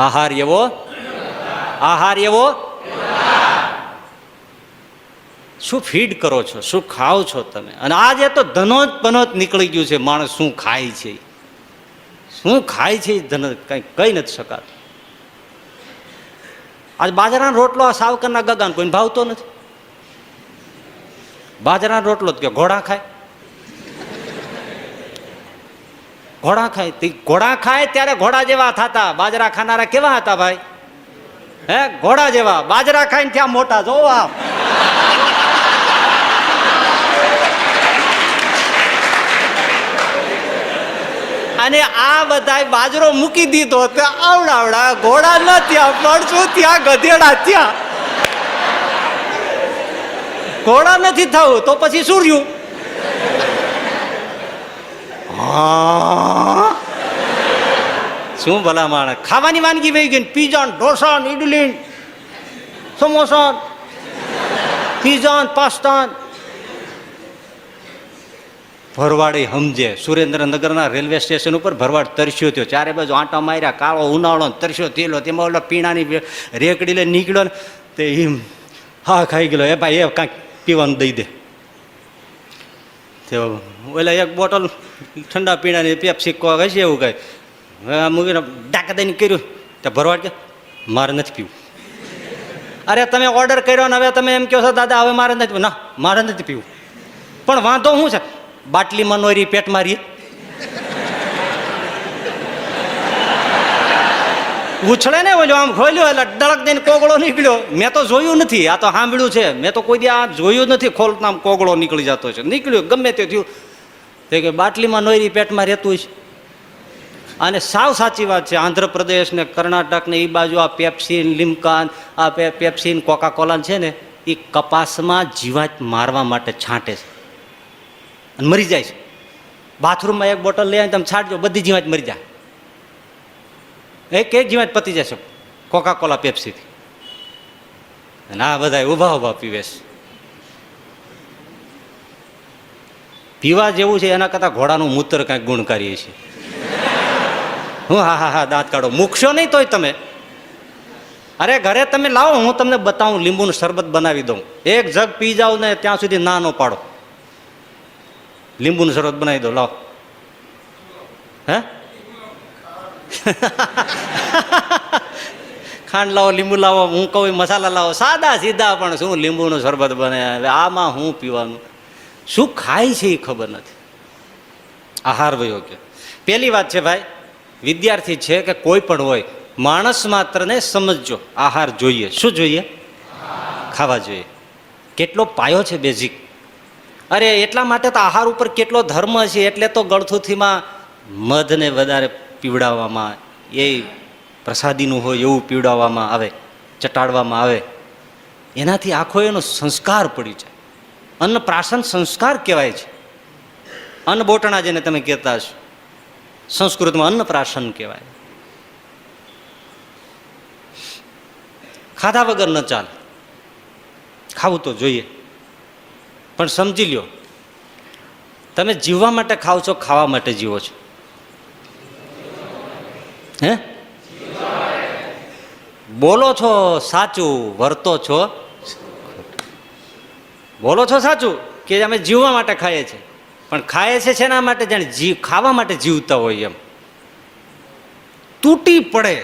આહાર એવો, આહાર એવો. શું ફીડ કરો છો, શું ખાઓ છો તમે? અને આજે તો ધનોત પનોત નીકળી ગયું છે. માણસ શું ખાય છે, શું ખાય છે ધન કઈ કહી નથી શકાતું. આજ બાજરાનો રોટલો આ સાવકરના ગગાન કોઈને ભાવતો નથી. બાજરાનો રોટલો કે ઘોડા ખાય, ઘોડા ખાય. ઘોડા ખાય ત્યારે ઘોડા જેવા થતા, બાજરા ખાનારા કેવા હતા ભાઈ? હે, ઘોડા જેવા. બાજરા ખાઈને ત્યાં મોટા, જોવો આપ. અને આ બધા બાજરો મૂકી દીધો તો આવડાવડા ઘોડા ન ત્યાં, પડશું ત્યાં, ગધેડા ત્યાં. ઘોડા નથી થવું તો પછી શું રહ્યું? શું ભલા માણસ, ખાવાની વાનગી વહી ગઈ. Pizza, dosa, idli, samosa, pizza, pasta. ભરવાડ સમજે, સુરેન્દ્રનગરના રેલવે સ્ટેશન ઉપર ભરવાડ તરસ્યો થયો, ચારે બાજુ આંટા માર્યા, કાળો ઉનાળો તરસ્યો થયેલો, તેમાં ઓલા પીણાની રેકડી લઈને નીકળ્યો ને તે એમ હા ખાઈ ગયેલો. એ ભાઈ એ કાંઈક પીવાનું દઈ દે. તો ઓલા એક બોટલ ઠંડા પીણાની પેપ્સી હશે એવું કાંઈ મૂકીને ડાકા દઈને કર્યું. તો ભરવાડ કે મારે નથી પીવું. અરે તમે ઓર્ડર કર્યો ને હવે તમે એમ કહો છો દાદા હવે મારે નથી પીવું. ના, મારે નથી પીવું. પણ વાંધો શું છે? બાટલીમાં નોરી પેટ મારી ઉછળે ને ઓલો આમ ખોલ્યો એટલે ડળક દઈને કોગળો નીકળ્યો. મેં તો જોયું નથી, આ તો સાંભળ્યું છે, મેં તો કોઈ દી આ જોયું નથી. ખોલતા આમ કોગળો નીકળી જતો છે. નીકળ્યો ગમે તે થયું. તે કે બાટલીમાં નોરી પેટમાં રહેતું છે. અને સાવ સાચી વાત છે, આંધ્રપ્રદેશ ને કર્ણાટક ને એ બાજુ આ પેપ્સી લીમકા આ પેપ્સી કોકા કોલા છે ને એ કપાસમાં જીવાત મારવા માટે છાંટે છે અને મરી જાય છે. બાથરૂમમાં એક બોટલ લઈ આવીને તમે છાંટજો, બધી જીવાત મરી જાય, એક જીવાત પતી જશે કોકા કોલા પેપ્સીથી. અને આ બધા ઉભા ઉભા પીવે છે. પીવા જેવું છે એના કરતાં ઘોડાનું મૂત્ર કાંઈક ગુણકારી છે. હું હા દાંત કાઢો, મૂકશો નહીં તોય તમે. અરે ઘરે તમે લાવો, હું તમને બતાવું, લીંબુનું શરબત બનાવી દઉં, એક જગ પી જાઓ ને ત્યાં સુધી ના નો પાડો. લીંબુનું શરબત બનાવી દો, લાવો. હે ખાંડ લાવો, લીંબુ લાવો, હું કહું મસાલા લાવો, સાદા સીધા, પણ શું લીંબુનું શરબત બને. આમાં હું પીવાનું? શું ખાય છે એ ખબર નથી. આહાર વયો ગયો. પહેલી વાત છે ભાઈ, વિદ્યાર્થી છે કે કોઈ પણ હોય, માણસ માત્રને સમજજો, આહાર જોઈએ. શું જોઈએ? ખાવા જોઈએ. કેટલો પાયો છે, બેઝિક. અરે એટલા માટે તો આહાર ઉપર કેટલો ધર્મ છે. એટલે તો ગળથુથીમાં મધને વધારે પીવડાવવામાં, એ પ્રસાદીનું હોય એવું પીવડાવવામાં આવે, ચટાડવામાં આવે. એનાથી આખો એનો સંસ્કાર પડી જાય. અન્નપ્રાશન સંસ્કાર કહેવાય છે. અન્ન બોટણા જેને તમે કહેતા હશો, સંસ્કૃતમાં અન્નપ્રાશન કહેવાય. ખાધા વગર ન ચાલે, ખાવું તો જોઈએ. પણ સમજી લ્યો, તમે જીવવા માટે ખાવ છો, ખાવા માટે જીવો છો? હે બોલો છો સાચું, વર્તો છો? બોલો છો સાચું કે અમે જીવવા માટે ખાઈએ છીએ, પણ ખાઈએ છે શેના માટે? જાણે ખાવા માટે જીવતા હોય એમ. તૂટી પડે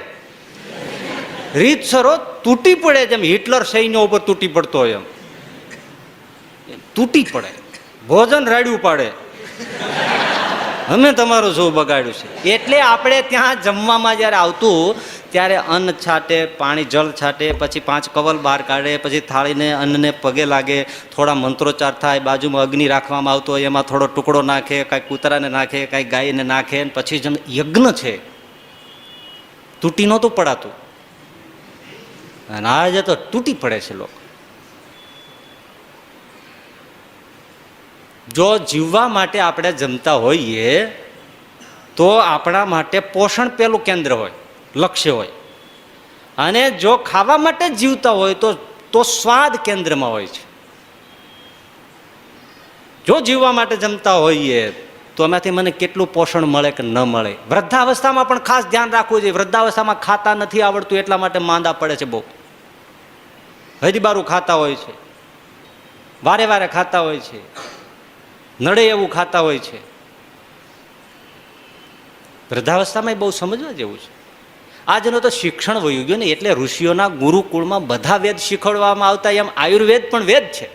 રીતસરો, તૂટી પડે, જેમ હિટલર સૈન્ય ઉપર તૂટી પડતો હોય એમ તૂટી પડે. ભોજન રાડ્યું પાડે, અમે તમારું શું બગાડ્યું છે. એટલે આપણે ત્યાં જમવામાં જ્યારે આવતું ત્યારે અન્ન છાંટે, પાણી જળ છાંટે, પછી 5 કવલ બહાર કાઢે, પછી થાળીને અન્નને પગે લાગે, થોડા મંત્રોચ્ચાર થાય, બાજુમાં અગ્નિ રાખવામાં આવતો હોય, એમાં થોડો ટુકડો નાખે, કાંઈ કૂતરાને નાખે, કાંઈ ગાયને નાખે, પછી જેમ યજ્ઞ છે. તૂટી નહોતું પડાતું, અને આજે તો તૂટી પડે છે લોકો. જો જીવવા માટે આપણે જમતા હોઈએ તો આપણા માટે પોષણ પેલું કેન્દ્ર હોય, લક્ષ્ય હોય. અને જો ખાવા માટે જીવતા હોય તો સ્વાદ કેન્દ્રમાં હોય છે. જો જીવવા માટે જમતા હોઈએ તો એમાંથી મને કેટલું પોષણ મળે કે ન મળે. વૃદ્ધાવસ્થામાં પણ ખાસ ધ્યાન રાખવું જોઈએ. વૃદ્ધાવસ્થામાં ખાતા નથી આવડતું એટલા માટે માંદા પડે છે બહુ. હરીબારું ખાતા હોય છે, વારે વારે ખાતા હોય છે, નડે એવું ખાતા હોય છે. વૃદ્ધાવસ્થામાં બહુ સમજવા જેવું છે. આજનું તો શિક્ષણ વયું ગયું ને, એટલે ઋષિઓના ગુરુકુળમાં બધા વેદ શીખવાડવામાં આવતા. એમ આયુર્વેદ પણ વેદ છે,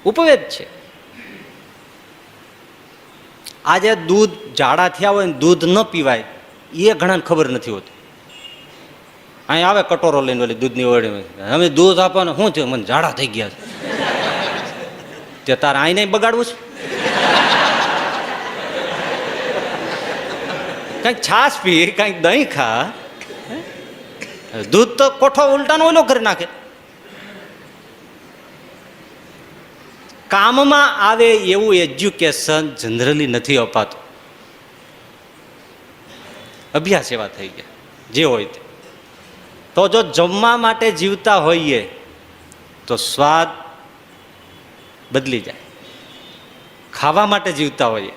ઉપવેદ છે. આજે દૂધ જાડા થયા હોય ને દૂધ ન પીવાય એ ઘણાને ખબર નથી હોતી. અહીં આવે કટોરો લઈને ઓલી દૂધની ઓળી, અમે દૂધ આપવાનું શું થયું? મને જાડા થઈ ગયા છે. તે તારે અહીં નહીં બગાડવું છે? કંઈક છાશ પી, કંઈક દહીં ખા. દૂધ તો કોઠો ઉલટાનો ઓલો કરી નાખે. કામમાં આવે એવું એજ્યુકેશન જનરલી નથી અપાતું. અભ્યાસ એવા થઈ ગયા જે હોય તે. તો જો જમવા માટે જીવતા હોઈએ તો સ્વાદ બદલી જાય. ખાવા માટે જીવતા હોઈએ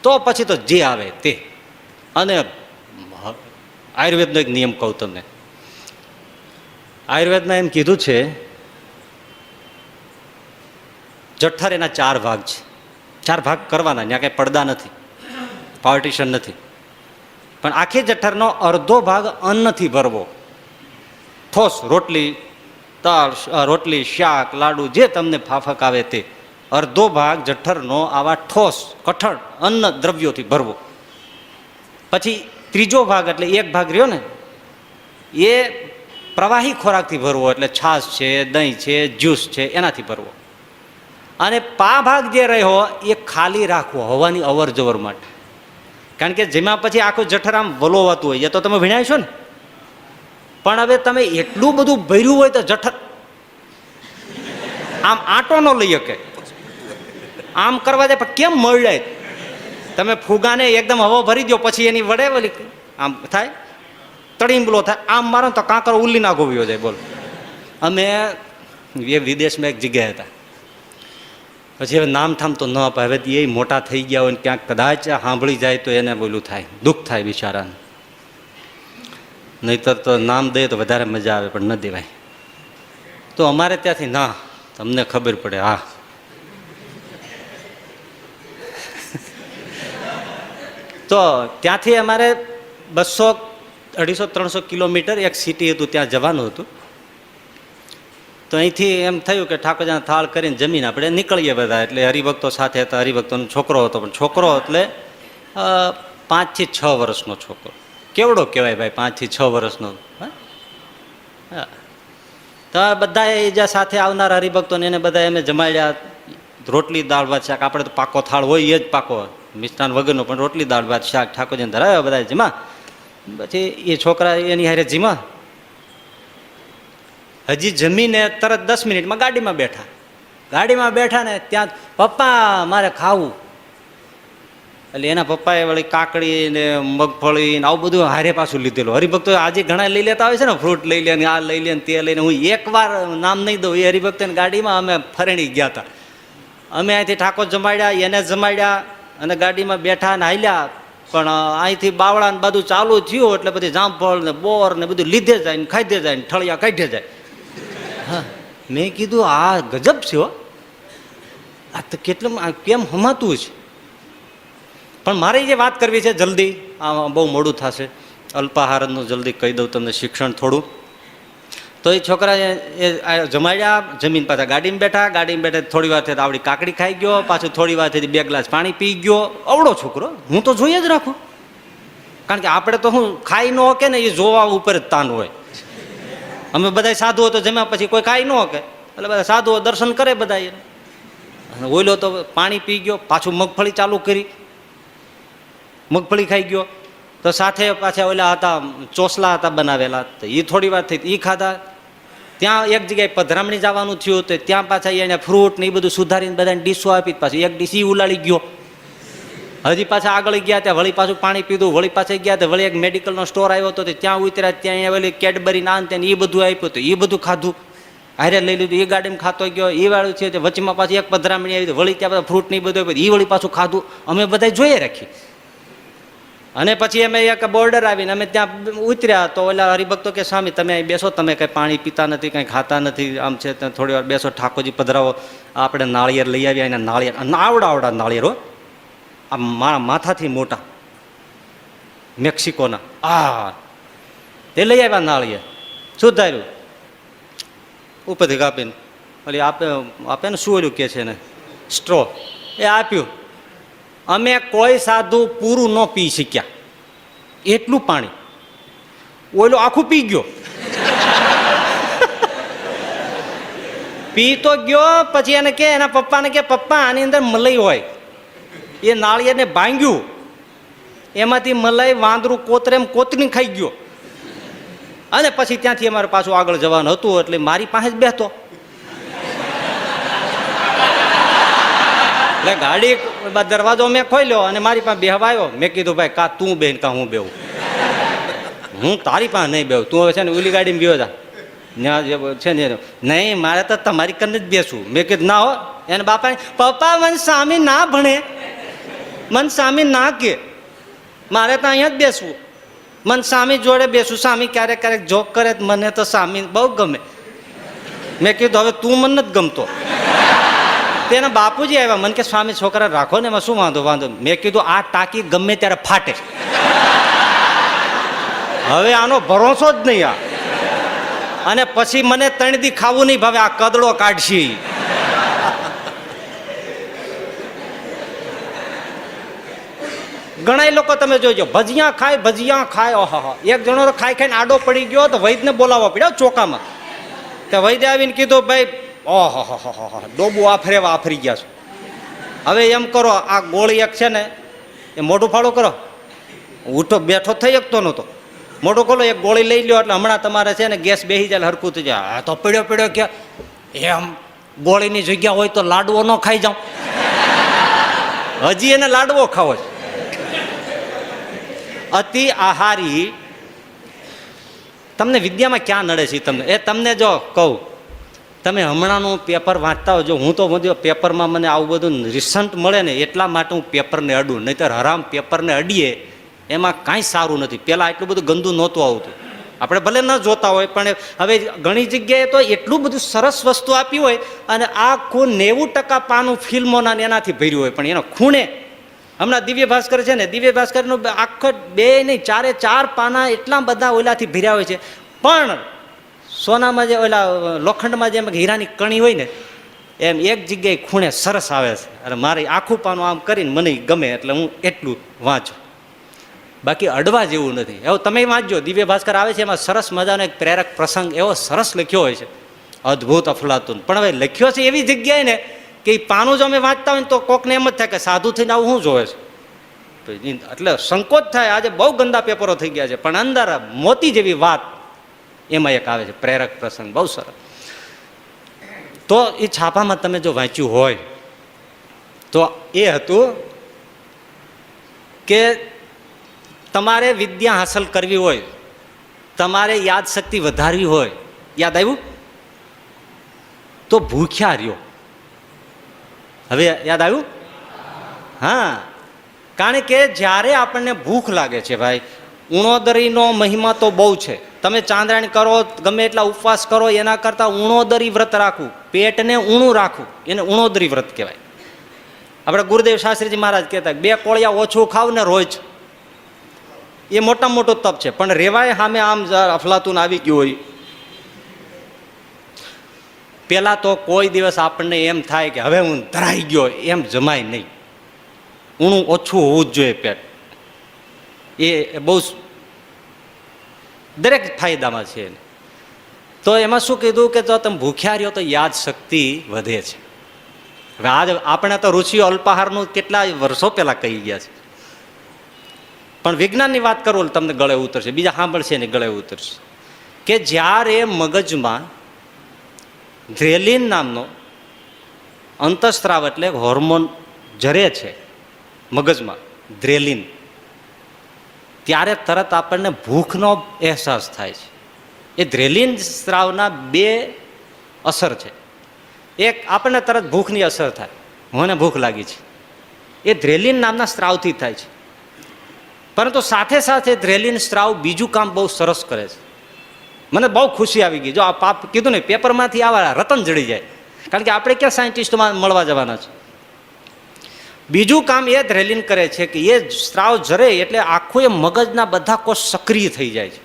તો પછી તો જે આવે તે. અને આયુર્વેદનો એક નિયમ કહું તમને. આયુર્વેદમાં એમ કીધું છે, જઠ્ઠર એના 4 ભાગ છે. 4 ભાગ કરવાના, ત્યાં કંઈ પડદા નથી, પાર્ટીશન નથી. પણ આખી જઠ્ઠરનો અડધો ભાગ અન્નથી ભરવો. ઠોસ રોટલી, દાળ, રોટલી, શાક, લાડુ, જે તમને ફાફક આવે તે. અડધો ભાગ જઠ્ઠરનો આવા ઠોસ કઠણ અન્ન દ્રવ્યોથી ભરવો. પછી ત્રીજો ભાગ, એટલે 1 ભાગ રહ્યો ને, એ પ્રવાહી ખોરાકથી ભરવો. એટલે છાશ છે, દહીં છે, જ્યુસ છે, એનાથી ભરવો. અને પા ભાગ જે રહ્યો એ ખાલી રાખવો હવાની અવર જવર માટે. કારણ કે જેમાં પછી આખું જઠરામ વલોવાતું હોય, એ તો તમે ભણ્યા છો ને. પણ હવે તમે એટલું બધું ભર્યું હોય તો જઠર આમ આંટો ન લઈ શકે, આમ કરવા જાય પણ કેમ મળે. તમે ફુગાને એકદમ હવા ભરી દો પછી એની વડે વળી આમ થાય, તળીંબલો થાય, આમ મારો તો કાંકરો ઉલ્લી ના ગોવ્યો જાય. બોલ, અમે એ વિદેશમાં એક જગ્યાએ હતા, પછી હવે નામ થામ તો ન અપાય. હવે એ મોટા થઈ ગયા હોય ને ક્યાંક કદાચ સાંભળી જાય તો એને બોલું થાય, દુઃખ થાય બિચારાને. નહીતર તો નામ દે તો વધારે મજા આવે, પણ ન દેવાય. તો અમારે ત્યાંથી ના, તમને ખબર પડે. હા, તો ત્યાંથી અમારે 200, 250, 300 કિલોમીટર એક સિટી હતું, ત્યાં જવાનું હતું. તો અહીંથી એમ થયું કે ઠાકોરજીના થાળ કરીને જમીને આપણે નીકળીએ બધા. એટલે હરિભક્તો સાથે હતા, હરિભક્તોનો છોકરો હતો, પણ છોકરો એટલે 5 થી 6 વર્ષનો છોકરો. કેવડો કહેવાય ભાઈ, 5 થી 6 વર્ષનો. હા, તો બધા એ જ્યાં સાથે આવનાર હરિભક્તોને એને બધા એમ જમાડ્યા. રોટલી દાળ ભાત શાક, આપણે તો પાકો થાળ હોય એ જ પાકો, મિષ્ટાન વગરનો, પણ રોટલી દાળ ભાત શાક ઠાકોરજીને ધરાવ્યા બધા જીમા. પછી એ છોકરા એની હારે જીમા. હજી જમીને તરત 10 મિનિટમાં ગાડીમાં બેઠા. ગાડીમાં બેઠા ને ત્યાં પપ્પા મારે ખાવું. એટલે એના પપ્પાએ વળી કાકડી ને મગફળી ને આવું બધું હારે પાછું લીધેલું. હરિભક્તો આજે ઘણા લઈ લેતા હોય છે ને, ફ્રૂટ લઈ લે ને આ લઈ લે ને તે લઈને. હું એકવાર નામ નહીં દઉં, એ હરિભક્તોની ગાડીમાં અમે ફરેણી ગયા હતા. અમે અહીંથી ઠાકોર જમાડ્યા, એને જમાડ્યા અને ગાડીમાં બેઠા ને હાલ્યા. પણ અહીંથી બાવળા ને બધું ચાલુ થયું એટલે બધી જામફળ ને બોર ને બધું લીધે જાય ને ખાધે જાય ને ઠળિયા કાઢે જાય. હા, મેં કીધું આ ગજબ છે હો, આ તો કેટલું કેમ હમાતું છે. પણ મારે જે વાત કરવી છે જલ્દી, આ બહુ મોડું થશે, અલ્પાહારનું જલ્દી કહી દઉં તમને શિક્ષણ થોડું. તો એ છોકરા એ જમાડ્યા, જમીન પાછા ગાડીમાં બેઠા. ગાડીમાં બેઠા થોડી વાર થઈ આવડી કાકડી ખાઈ ગયો, પાછું થોડી વાર થઈ 2 ગ્લાસ પાણી પી ગયો. અવળો છોકરો, હું તો જોઈએ જ રાખું. કારણ કે આપણે તો હું ખાઈ ન શકે ને, એ જોવા ઉપર જ તાન હોય. અમે બધા સાધુઓ તો જમ્યા પછી કોઈ ખાઈ ન શકે, એટલે બધા સાધુઓ દર્શન કરે બધા. ઓઈલો તો પાણી પી ગયો, પાછું મગફળી ચાલુ કરી, મગફળી ખાઈ ગયો. તો સાથે પાછા ઓલા હતા ચોસલા હતા બનાવેલા, તો એ થોડી વાર થઈ એ ખાધા. ત્યાં એક જગ્યાએ પધરામણી જવાનું થયું, તો ત્યાં પાછા એને ફ્રૂટ ને એ બધું સુધારીને બધાને ડીશો આપી. પાછી એક ડીશ ઈ ઉલાળી ગયો. હજી પાછા આગળ ગયા ત્યાં વળી પાછું પાણી પીધું. વળી પાછા ગયા તો વળી એક મેડિકલનો સ્ટોર આવ્યો હતો, ત્યાં ઉતર્યા, ત્યાં ઓલી કેડબરી નાન તેને એ બધું આપ્યું, તો એ બધું ખાધું, હારે લઈ લીધું. એ ગાડીમાં ખાતો ગયો. એ વાળું છે વચમાં પાછી એક પધરામણી આવી, વળી ત્યાં બધા ફ્રૂટ ને એ બધું આપ્યું, એ વળી પાછું ખાધું. અમે બધા જોઈએ રાખી. અને પછી અમે એક બોર્ડર આવીને અમે ત્યાં ઉતર્યા. તો ઓલા હરિભક્તો કે સ્વામી તમે અહીં બેસો, તમે કંઈ પાણી પીતા નથી, કંઈ ખાતા નથી, આમ છે ત્યાં થોડી વાર બેસો, ઠાકોરજી પધરાવો. આપણે નાળિયેર લઈ આવ્યા, એના નાળિયેર આવડા નાળિયેર હો, આ માથાથી મોટા, મેક્સિકોના. તે લઈ આવ્યા નાળિયેર, સુધાર્યું, ઉપરથી કાપીને ઓલી આપે ને શું ઓલું કે છે ને સ્ટ્રો, એ આપ્યું. અમે કોઈ સાધુ પૂરું ન પી શક્યા એટલું પાણી. ઓલો આખું પી ગયો. પી તો ગયો. પછી એને કે એના પપ્પાને કે પપ્પા આની અંદર મલાઈ હોય. એ નાળિયેરને ભાંગ્યું, એમાંથી મલાઈ વાંદરું કોતરેમ કોતરીને ખાઈ ગયો. અને પછી ત્યાંથી અમારે પાછું આગળ જવાનું હતું, એટલે મારી પાસે જ બેસતો. એટલે ગાડી દરવાજો મેં ખોલ્યો અને મારી પાસે બેહવા આવ્યો. મેં કીધું ભાઈ કા તું બેન કા હું બેવું, હું તારી પાસે નહીં બેવું, તું હવે છે ને ઓલી ગાડીમાં બેહો જા ત્યાં છે ને. નહીં મારે તો તમારી કરીને જ બેસવું. મેં કીધું ના હો. એને બાપાને પપ્પા મને સ્વામી ના ભણે, મને સ્વામી ના કે, મારે તો અહીંયા જ બેસવું, મને સ્વામી જોડે બેસવું. સ્વામી ક્યારેક ક્યારેક જોક કરે, મને તો સ્વામી બહુ ગમે. મેં કીધું હવે તું મને નથી ગમતો. તેના બાપુજી આવ્યા, મને કે સ્વામી છોકરા રાખો ને, એમાં શું વાંધો. મેં કીધું આ ટાંકી ગમે ત્યારે ફાટે, હવે આનો ભરોસો જ નહીં આ. અને પછી મને 3 દી ખાવું નહીં ભાવે, આ કદડો કાઢશે. ઘણા લોકો તમે જોજો ભજીયા ખાય. ઓહા, એક જણો તો ખાઈ ખાઈને આડો પડી ગયો, તો વૈદને બોલાવવા પડ્યો ચોકામાં. તો વૈદ્ય આવીને કીધું ભાઈ ઓહો ડોબું આફરી ગયા છો. હવે એમ કરો, આ ગોળી એક છે ને એ મોઢું ફાળું કરો, ઉઠો બેઠો થઈ શકતો નહોતો. મોઢું ખોલો, એક ગોળી લઈ લ્યો એટલે હમણાં તમારે છે ને ગેસ બેસી જાય, હરકું થઈ જાય. હા તો પડ્યો કે એમ ગોળીની જગ્યા હોય તો લાડવો ન ખાઈ જાઉં. હજી એને લાડવો ખાવો છે. અતિ આહારી તમને વિદ્યામાં ક્યાં નડે છે તમને? એ તમને જો કહું, તમે હમણાંનું પેપર વાંચતા હોય, જો હું તો બધું પેપરમાં મને આવું બધું રિસન્ટ મળે ને એટલા માટે હું પેપરને અડું, નહીંતર હરામ પેપરને અડીએ એમાં કાંઈ સારું નથી. પહેલાં એટલું બધું ગંદુ નહોતું આવતું, આપણે ભલે ન જોતા હોય પણ હવે ઘણી જગ્યાએ તો એટલું બધું સરસ વસ્તુ આપી હોય અને આખું 90% પાનું ફિલ્મોના એનાથી ભર્યું હોય, પણ એનો ખૂણે હમણાં દિવ્ય ભાસ્કર છે ને, દિવ્ય ભાસ્કરનું આખો 2 નહીં 4 પાના એટલા બધા ઓલાથી ભર્યા હોય છે, પણ સોનામાં જે ઓલા લોખંડમાં જેમ હીરાની કણી હોય ને એમ એક જગ્યાએ ખૂણે સરસ આવે છે. અને મારે આખું પાનું આમ કરીને મને ગમે એટલે હું એટલું વાંચું, બાકી અડવા જેવું નથી. એવું તમે વાંચજો, દિવ્ય ભાસ્કર આવે છે, એમાં સરસ મજાનો એક પ્રેરક પ્રસંગ એવો સરસ લખ્યો હોય છે, અદ્ભુત અફલાતુન. પણ હવે લખ્યો છે એવી જગ્યાએ ને કે એ પાનું જો અમે વાંચતા હોય ને તો કોકને એમ જ થાય કે સાધુ થઈને આવું શું જોવે છે, એટલે સંકોચ થાય. આજે બહુ ગંદા પેપરો થઈ ગયા છે, પણ અંદર મોતી જેવી વાત એમાં એક આવે છે, પ્રેરક પ્રસંગ, બહુ સરસ. તો એ છાપામાં તમે જો વાંચ્યું હોય તો એ હતું કે તમારે વિદ્યા હાંસલ કરવી હોય, તમારે યાદશક્તિ વધારવી હોય, યાદ આવ્યું તો ભૂખ્યા રહ્યો. હવે યાદ આવ્યું? હા, કારણ કે જ્યારે આપણને ભૂખ લાગે છે ભાઈ, ઉણોદરીનો મહિમા તો બહુ છે. તમે ચાંદ્રાયણ કરો, ગમે એટલા ઉપવાસ કરો, એના કરતાં ઉણોદરી વ્રત રાખવું, પેટને ઊણું રાખવું, એને ઉણોદરી વ્રત કહેવાય. આપણે ગુરુદેવ શાસ્ત્રીજી મહારાજ કહેતા 2 કોળિયા ઓછું ખાવ ને રોજ, એ મોટામાં મોટો તપ છે. પણ રેવાય સામે આમ અફલાતુન આવી ગયું હોય, પેલા તો કોઈ દિવસ આપણને એમ થાય કે હવે હું ધરાઈ ગયો, એમ જમાય નહીં. ઊણું ઓછું હોવું જ જોઈએ પેટ, એ બહુ દરેક ફાયદામાં છે. તો એમાં શું કીધું કે જો તમે ભૂખ્યા રહ્યો તો યાદશક્તિ વધે છે. હવે આજ આપણે તો ઋષિઓ અલ્પાહારનું કેટલા વર્ષો પહેલા કહી ગયા છે, પણ વિજ્ઞાનની વાત કરું તમને ગળે ઉતરશે, બીજા સાંભળશે ને ગળે ઉતરશે, કે જ્યારે મગજમાં ગ્રેલિન નામનો અંતઃસ્ત્રાવ એટલે હોર્મોન જરે છે મગજમાં, ગ્રેલિન, ત્યારે તરત આપણને ભૂખનો અહેસાસ થાય છે. એ ગ્રેલિન સ્ત્રાવના 2 અસર છે. એક આપણને તરત ભૂખની અસર થાય, મને ભૂખ લાગી છે, એ ગ્રેલિન નામના સ્ત્રાવથી થાય છે. પરંતુ સાથે સાથે ગ્રેલિન સ્ત્રાવ બીજું કામ બહુ સરસ કરે છે. મને બહુ ખુશી આવી ગઈ. જો આ પાપ કીધું ને પેપરમાંથી આવા રતન જડી જાય, કારણ કે આપણે ક્યાં સાયન્ટિસ્ટમાં મળવા જવાના છે. બીજું કામ એ ગ્રેલિન કરે છે કે એ સ્ત્રાવ જરે એટલે આખું એ મગજના બધા કોષ સક્રિય થઈ જાય છે.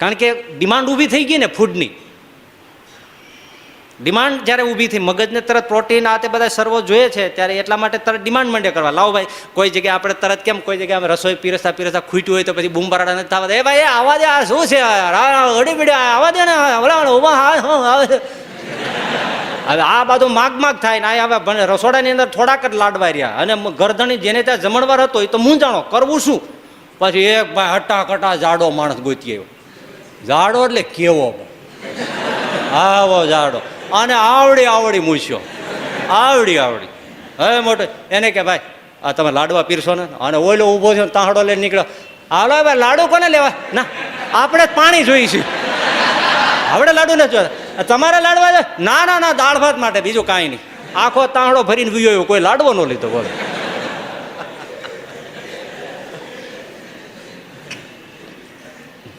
કારણ કે ડિમાન્ડ ઊભી થઈ ગઈ ને, ફૂડની ડિમાન્ડ જ્યારે ઊભી થઈ, મગજને તરત પ્રોટીન આ તે બધા સર્વો જોઈએ છે, ત્યારે એટલા માટે તરત ડિમાન્ડ માંડે કરવા. લાવો ભાઈ, કોઈ જગ્યાએ આપણે તરત કેમ કોઈ જગ્યાએ રસોઈ પીરસતા ખૂટ્યું હોય તો પછી બૂમબરાડા નથી થવા દે, એ ભાઈ આવા દે, આ શું છે ઘડી બીડી આવા દે ને, હવે આ બધું માગ થાય ને. હવે રસોડાની અંદર થોડાક જ લાડવા રહ્યા અને ગરદણી જેને ત્યાં જમણવાર હતો એ તો મૂંઝાણો, કરવું શું? પછી એક ભાઈ હટાકટા જાડો માણસ ગોતી આવ્યો. જાડો એટલે કેવો? આવો જાડો, અને આવડી મૂછ્યો, આવડી હવે મોટો. એને કે ભાઈ આ તમે લાડવા પીરશો ને? અને ઓલો ઊભો છે તાહડો લઈને નીકળ્યો, હાલો ભાઈ લાડુ કોને લેવા? ના, આપણે જ પાણી જોઈશું, આપણે લાડુ ને જોયા. તમારે લાડવા છે? ના દાળ ભાત માટે, બીજું કાંઈ નહીં. આખો તાહડો ભરીને વિયો, કોઈ લાડવો ન લીધો. બોલો,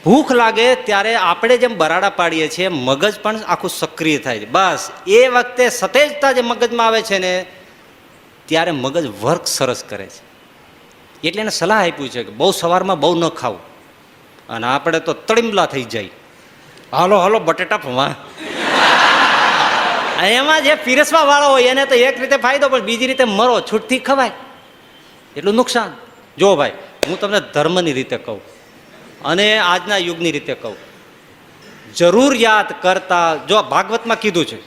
ભૂખ લાગે ત્યારે આપણે જેમ બરાડા પાડીએ છીએ, મગજ પણ આખું સક્રિય થાય છે. બસ એ વખતે સતેજતા જે મગજમાં આવે છે ને, ત્યારે મગજ વર્ક સરસ કરે છે. એટલે એને સલાહ આપ્યું છે કે બહુ સવારમાં બહુ ન ખાવું, અને આપણે તો તળીમલા થઈ જાય. હાલો બટેટા ફવા, એમાં જે પીરસવા વાળો હોય એને તો એક રીતે ફાયદો, પણ બીજી રીતે મરો છૂટથી ખવાય એટલું નુકસાન. જો ભાઈ, હું તમને ધર્મની રીતે કહું અને આજના યુગની રીતે કહું, જરૂરિયાત કરતા, જો ભાગવતમાં કીધું છે,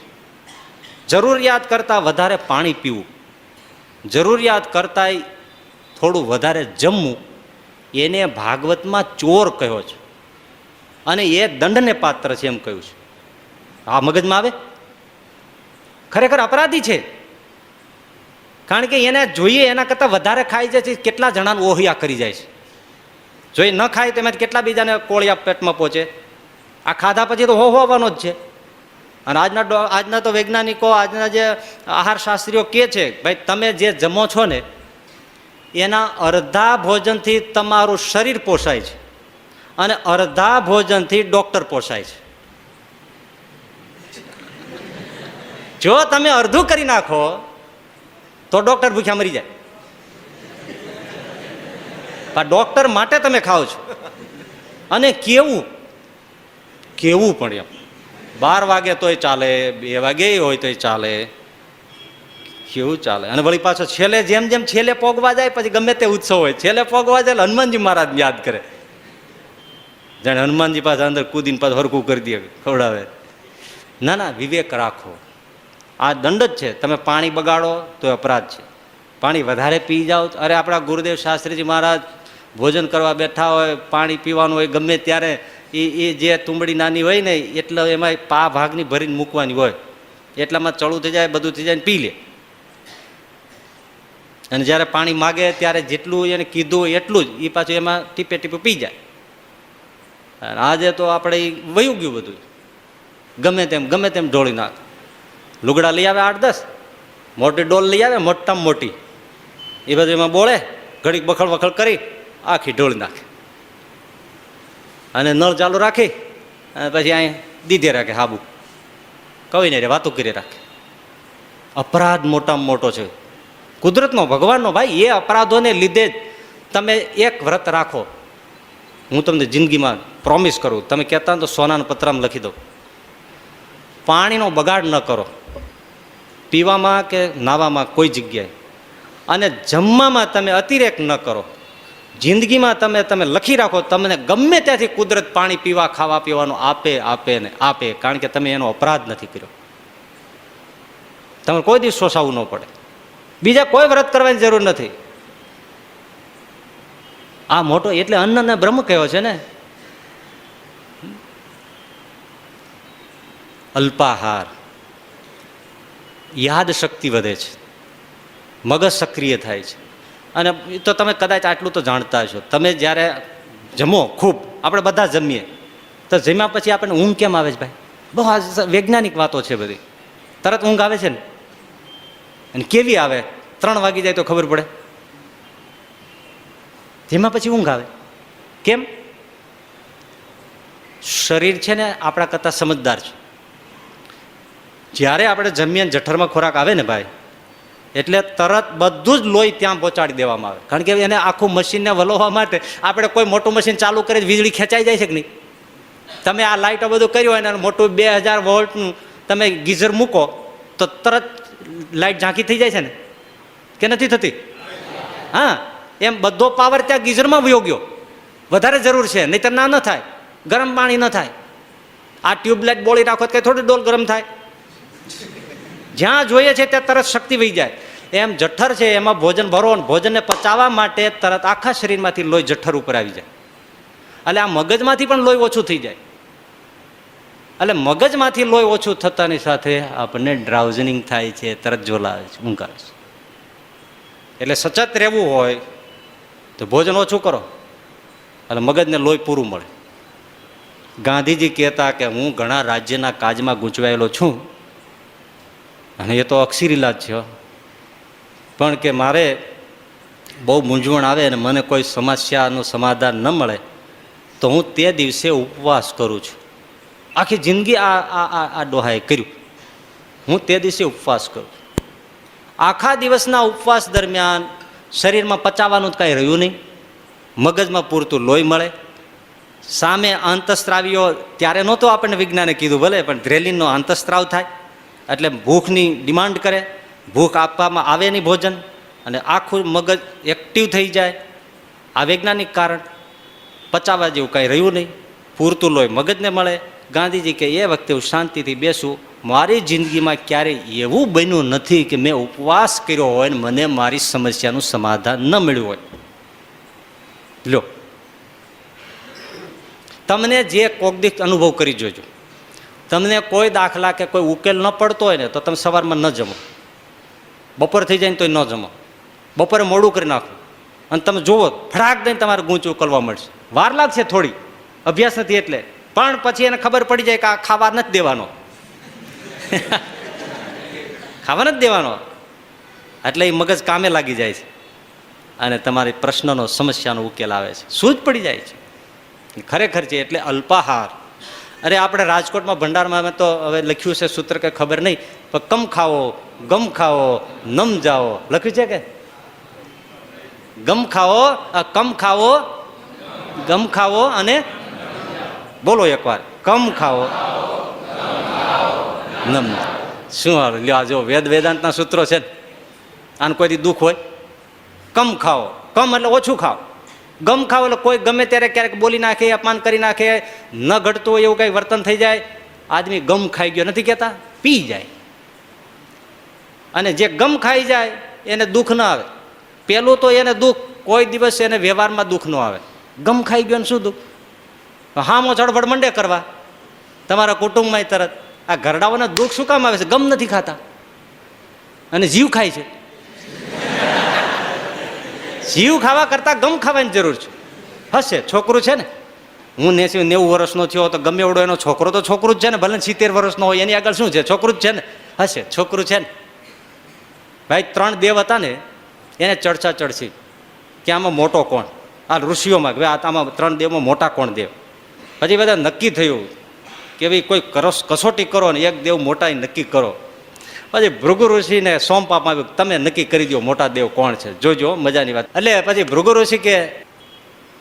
જરૂરિયાત કરતા વધારે પાણી પીવું, જરૂરિયાત કરતા થોડું વધારે જમવું, એને ભાગવતમાં ચોર કહ્યો છે અને એ દંડને પાત્ર છે એમ કહ્યું છે. આ મગજમાં આવે? ખરેખર અપરાધી છે, કારણ કે એને જોઈએ એના કરતાં વધારે ખાઈ જાય છે. કેટલા જણાને ઓહિયા કરી જાય છે. જો એ ન ખાય તેમાંથી કેટલા બીજાને કોળિયા પેટમાં પહોંચે. આ ખાધા પછી તો હોવાનો જ છે. અને આજના તો વૈજ્ઞાનિકો, આજના જે આહાર શાસ્ત્રીઓ કહે છે, ભાઈ તમે જે જમો છો ને એના અડધા ભોજનથી તમારું શરીર પોષાય છે અને અડધા ભોજનથી ડોક્ટર પોષાય છે. જો તમે અડધું કરી નાખો તો ડોક્ટર ભૂખ્યા મરી જાય. આ ડોક્ટર માટે તમે ખાઓ છો. અને કેવું પણ એમ 12 વાગે તોય ચાલે, 2 વાગે હોય તોય ચાલે, કેવું ચાલે. અને વળી પાછો છેલ્લે જેમ જેમ છેલ્લે પોગવા જાય પછી ગમે તે ઉત્સવ હોય, છેલ્લે પોગવા જાય હનુમાનજી મહારાજ યાદ કરે. જાણે હનુમાનજી પાસે અંદર કૂદીને પાછું હરકું કરી દે, ખવડાવે. ના, વિવેક રાખો. આ દંડ જ છે. તમે પાણી બગાડો તો અપરાધ છે. પાણી વધારે પી જાઓ. અરે આપણા ગુરુદેવ શાસ્ત્રીજી મહારાજ ભોજન કરવા બેઠા હોય, પાણી પીવાનું હોય, ગમે ત્યારે એ જે તુંબડી નાની હોય ને એટલે એમાં પા ભાગની ભરીને મૂકવાની હોય, એટલામાં ચડું થઈ જાય, બધું થઈ જાય ને પી લે. અને જ્યારે પાણી માગે ત્યારે જેટલું એને કીધું એટલું જ એ પાછું એમાં ટીપે ટીપે પી જાય. આજે તો આપણે વયું ગયું બધું, ગમે તેમ ઢોળી નાખે. લુગડા લઈ આવે 8-10, મોટી ડોલ લઈ આવે મોટામાં મોટી, એ બધું એમાં બોળે, ઘડીક બખડ કરી આખી ઢોળી નાખે. અને નળ ચાલુ રાખી અને પછી અહીં દીધે રાખે હાબુ, કવિને રે વાતો કરી રાખે. અપરાધ મોટામાં મોટો છે કુદરતનો, ભગવાનનો. ભાઈ એ અપરાધોને લીધે જ તમે એક વ્રત રાખો. હું તમને જિંદગીમાં પ્રોમિસ કરું, તમે કહેતા તો સોનાના પત્રામાં લખી દો, પાણીનો બગાડ ન કરો, પીવામાં કે નાવામાં કોઈ જગ્યાએ. અને જમવામાં તમે અતિરેક ન કરો. જિંદગીમાં તમે લખી રાખો, તમને ગમે ત્યાંથી કુદરત પાણી પીવા ખાવા પીવાનું આપે, કારણ કે તમે એનો અપરાધ નથી કર્યો. તમારે કોઈ દિવસ શોષાવવું ન પડે. બીજા કોઈ વ્રત કરવાની જરૂર નથી. આ મોટો એટલે અન્નને બ્રહ્મ કહેવો છે ને. અલ્પાહાર, યાદ શક્તિ વધે છે, મગજ સક્રિય થાય છે. અને તો તમે કદાચ આટલું તો જાણતા છો, તમે જ્યારે જમો ખૂબ, આપણે બધા જમીએ તો જમ્યા પછી આપણને ઊંઘ કેમ આવે છે ભાઈ? બહુ વૈજ્ઞાનિક વાતો છે બધી. તરત ઊંઘ આવે છે ને, અને કેવી આવે? 3 વાગી જાય તો ખબર પડે. જેમાં પછી ઊંઘ આવે કેમ? શરીર છે ને આપણા કરતાં સમજદાર છે. જ્યારે આપણે જમીએ જઠરમાં ખોરાક આવે ને ભાઈ, એટલે તરત બધું જ લોહી ત્યાં પહોંચાડી દેવામાં આવે. કારણ કે એને આખું મશીનને વલોવવા માટે આપણે કોઈ મોટું મશીન ચાલુ કરી વીજળી ખેંચાઈ જાય છે કે નહીં? તમે આ લાઇટો બધું કર્યું હોય ને મોટું 2000 વોલ્ટનું તમે ગીઝર મૂકો તો તરત લાઇટ ઝાંખી થઈ જાય છે ને, કે નથી થતી? હા, એમ બધો પાવર ત્યાં ગીઝરમાં વયો ગયો. વધારે જરૂર છે, નહીંતર ના ન થાય, ગરમ પાણી ન થાય. આ ટ્યુબલાઇટ બોળી રાખો તો કંઈ થોડી ડોલ ગરમ થાય? જ્યાં જોઈએ છે ત્યાં તરત શક્તિ વહી જાય. એમ જઠ્ઠર છે એમાં ભોજન ભરો, ભોજનને પચાવવા માટે તરત આખા શરીરમાંથી લોહી જઠ્ઠર ઉપર આવી જાય. એટલે આ મગજમાંથી પણ લોહી ઓછું થઈ જાય. એટલે મગજમાંથી લોહી ઓછું થતાની સાથે આપણને ડ્રાઉઝનિંગ થાય છે, તરત ઝોલા આવે છે, ઊંઘ આવે છે. એટલે સચત રહેવું હોય તો ભોજન ઓછું કરો, એટલે મગજને લોહી પૂરું મળે. ગાંધીજી કહેતા કે હું ઘણા રાજ્યના કાજમાં ગૂંચવાયેલો છું, અને એ તો અક્ષરીલા જ છે, પણ કે મારે બહુ મૂંઝવણ આવે અને મને કોઈ સમસ્યાનું સમાધાન ન મળે તો હું તે દિવસે ઉપવાસ કરું છું. આખી જિંદગી આ ડોહાએ કર્યું. હું તે દિવસે ઉપવાસ કરું. આખા દિવસના ઉપવાસ દરમિયાન શરીરમાં પચાવવાનું જ કાંઈ રહ્યું નહીં, મગજમાં પૂરતું લોહી મળે. સામે અંતસ્ત્રાવીઓ ત્યારે નહોતો આપણને વિજ્ઞાને કીધું ભલે, પણ ધ્રેલિનનો અંતસ્ત્રાવ થાય એટલે ભૂખની ડિમાન્ડ કરે, ભૂખ આપવામાં આવે નહીં ભોજન, અને આખું મગજ એક્ટિવ થઈ જાય. આ વૈજ્ઞાનિક કારણ. પચાવવા જેવું કાંઈ રહ્યું નહીં, પૂરતું લોહી મગજને મળે. ગાંધીજી કે એ વખતે હું શાંતિથી બેસું. મારી જિંદગીમાં ક્યારેય એવું બન્યું નથી કે મેં ઉપવાસ કર્યો હોય ને મને મારી સમસ્યાનું સમાધાન ન મળ્યું હોય. લો, તમને જે કોક દિવસ અનુભવ કરી જોજો. તમને કોઈ દાખલા કે કોઈ ઉકેલ ન પડતો હોય ને તો તમે સવારમાં ન જમો, બપોર થઈ જાય ને તોય ન જમો, બપોરે મોડું કરી નાખો અને તમે જુઓ ફટાક દઈને તમારે ગૂંચ ઉકલવા મળશે. વાર લાગશે થોડી, અભ્યાસ નથી એટલે, પણ પછી એને ખબર પડી જાય કે આ ખાવા નથી દેવાનો ખાવા નથી દેવાનો, એટલે એ મગજ કામે લાગી જાય છે અને તમારી પ્રશ્નનો સમસ્યાનો ઉકેલ આવે છે, સૂઝ પડી જાય છે ખરેખર છે. એટલે અલ્પાહાર, અરે આપણે રાજકોટમાં ભંડારમાં તો હવે લખ્યું છે સૂત્ર કે ખબર નહીં, પણ કમ ખાઓ ગમ ખાઓ નમ જાઓ લખ્યું છે કે ગમ ખાઓ, કમ ખાઓ, ગમ ખાઓ અને બોલો એકવાર, કમ ખાઓ નમ. શું લ્યો જો વેદાંતના સૂત્રો છે, આને કોઈ દુઃખ હોય. કમ ખાઓ, કમ એટલે ઓછું ખાઓ, ગમ ખાઓ એટલે કોઈ ગમે ત્યારે ક્યારેક બોલી નાખે, અપમાન કરી નાખે, ન ઘટતું હોય એવું કંઈ વર્તન થઈ જાય, આદમી ગમ ખાઈ ગયો નથી કહેતા, પી જાય. અને જે ગમ ખાઈ જાય એને દુઃખ ન આવે. પેલું તો એને દુઃખ કોઈ દિવસ એને વ્યવહારમાં દુઃખ ન આવે. ગમ ખાઈ ગયો ને શું દુઃખ, હામો ચડબડ મંડે કરવા તમારા કુટુંબમાં તરત. આ ઘરડાઓને દુઃખ શું કામ આવે છે, ગમ નથી ખાતા અને જીવ ખાય છે. જીવ ખાવા કરતા ગમ ખાવાની જરૂર છે. હશે છોકરું છે ને, હું 90 વર્ષનો થયો તો ગમે એવડો એનો છોકરો તો છોકરું જ છે ને, ભલે 70 વર્ષનો હોય એની આગળ શું છે, છોકરું જ છે ને. હશે છોકરું છે ને. ભાઈ 3 દેવ હતા ને, એને ચર્ચા ચડશી કે આમાં મોટો કોણ, આ ઋષિઓમાં આમાં 3 દેવમાં મોટા કોણ દેવ. પછી બધા નક્કી થયું કે ભાઈ કોઈ કસોટી કરો ને એક દેવ મોટા નક્કી કરો. પછી ભૃગુ ઋષિને સોંપ આપવામાં આવ્યું, તમે નક્કી કરી દો મોટા દેવ કોણ છે, જોજો મજાની વાત. એટલે પછી ભૃગુ ઋષિ કે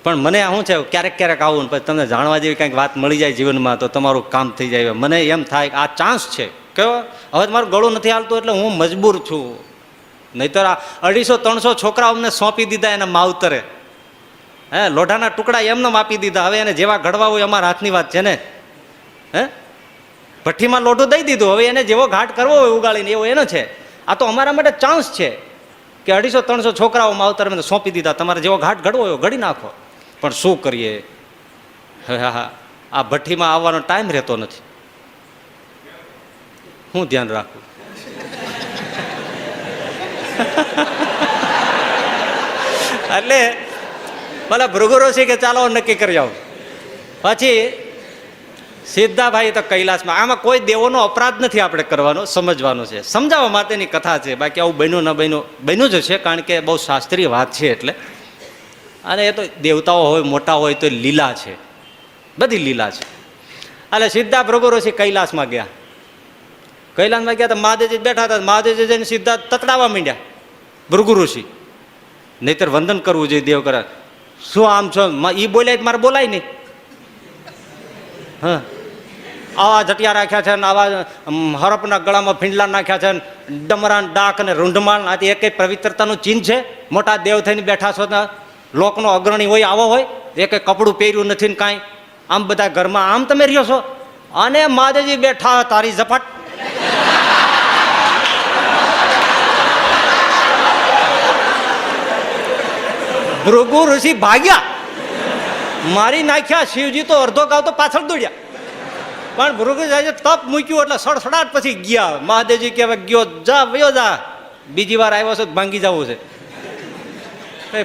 પણ મને શું છે ક્યારેક ક્યારેક આવું પછી તમને જાણવા જેવી કંઈક વાત મળી જાય જીવનમાં તો તમારું કામ થઈ જાય. મને એમ થાય કે આ ચાન્સ છે, કયો હવે મારું ગળું નથી હાલતું એટલે હું મજબૂર છું, નહીતર આ 250-300 છોકરા અમને સોંપી દીધા એના માવતરે, હે લોઢાના ટુકડા એમને આપી દીધા. હવે એને જેવા ઘડવા હોય અમારા હાથની વાત છે ને, હે ભઠ્ઠીમાં લોઢું દઈ દીધું, હવે એને જેવો ઘાટ કરવો હોય ઉગાડીને એવો એનો છે. આ તો અમારા માટે ચાન્સ છે કે 250-300 છોકરાઓ માવતર મને સોંપી દીધા, તમારે જેવો ઘાટ ઘડવો હોય ઘડી નાખો. પણ શું કરીએ, હા આ ભઠ્ઠીમાં આવવાનો ટાઈમ રહેતો નથી, હું ધ્યાન રાખું. એટલે ભલે ભૃગુ ઋષિ કે ચાલો નક્કી કરી આવું. પછી સીધા ભાઈ તો કૈલાસમાં. આમાં કોઈ દેવોનો અપરાધ નથી આપણે કરવાનો, સમજવાનું છે, સમજાવવા માટેની કથા છે. બાકી આવું બન્યું ન બન્યું જ છે, કારણ કે બહુ શાસ્ત્રીય વાત છે. એટલે અને એ તો દેવતાઓ હોય મોટા હોય તો લીલા છે, બધી લીલા છે. એટલે સીધા ભૃગુ ઋષિ કૈલાસમાં ગયા. કૈલાસમાં ગયા તો મહાદેવજી બેઠા હતા. મહાદેવજી જઈને સીધા તતડાવા માંડ્યા ભૃગુ ઋષિ. નહીતર વંદન કરવું જોઈએ દેવ કરે. શું આમ છો, એ બોલાય મારે બોલાય નહીં. હા આવા જટિયા રાખ્યા છે ને આવા હરપના ગળામાં ફીંડલા નાખ્યા છે ને ડમરાન ડાક અને રૂંઢમાળ, આથી એક પવિત્રતાનું ચિહ્ન છે. મોટા દેવ થઈને બેઠા છો, લોકનો અગ્રણી હોય આવો હોય, એક કપડું પહેર્યું નથી ને કાંઈ, આમ બધા ઘરમાં આમ તમે રહ્યો છો. અને મહાદેવજી બેઠા તારી ઝપટ. ભૃગુ ઋષિ ભાગ્યા, મારી નાખ્યા. શિવજી તો અડધો ગાવ તો પાછળ દોડ્યા. પણ ભૃગુ સાહેબ તપ મૂક્યું એટલે સડસડાટ પછી ગયા. મહાદેવજી કહેવાય ગયો જા વયો જા, બીજી વાર આવ્યો છો ભાંગી જવું છે.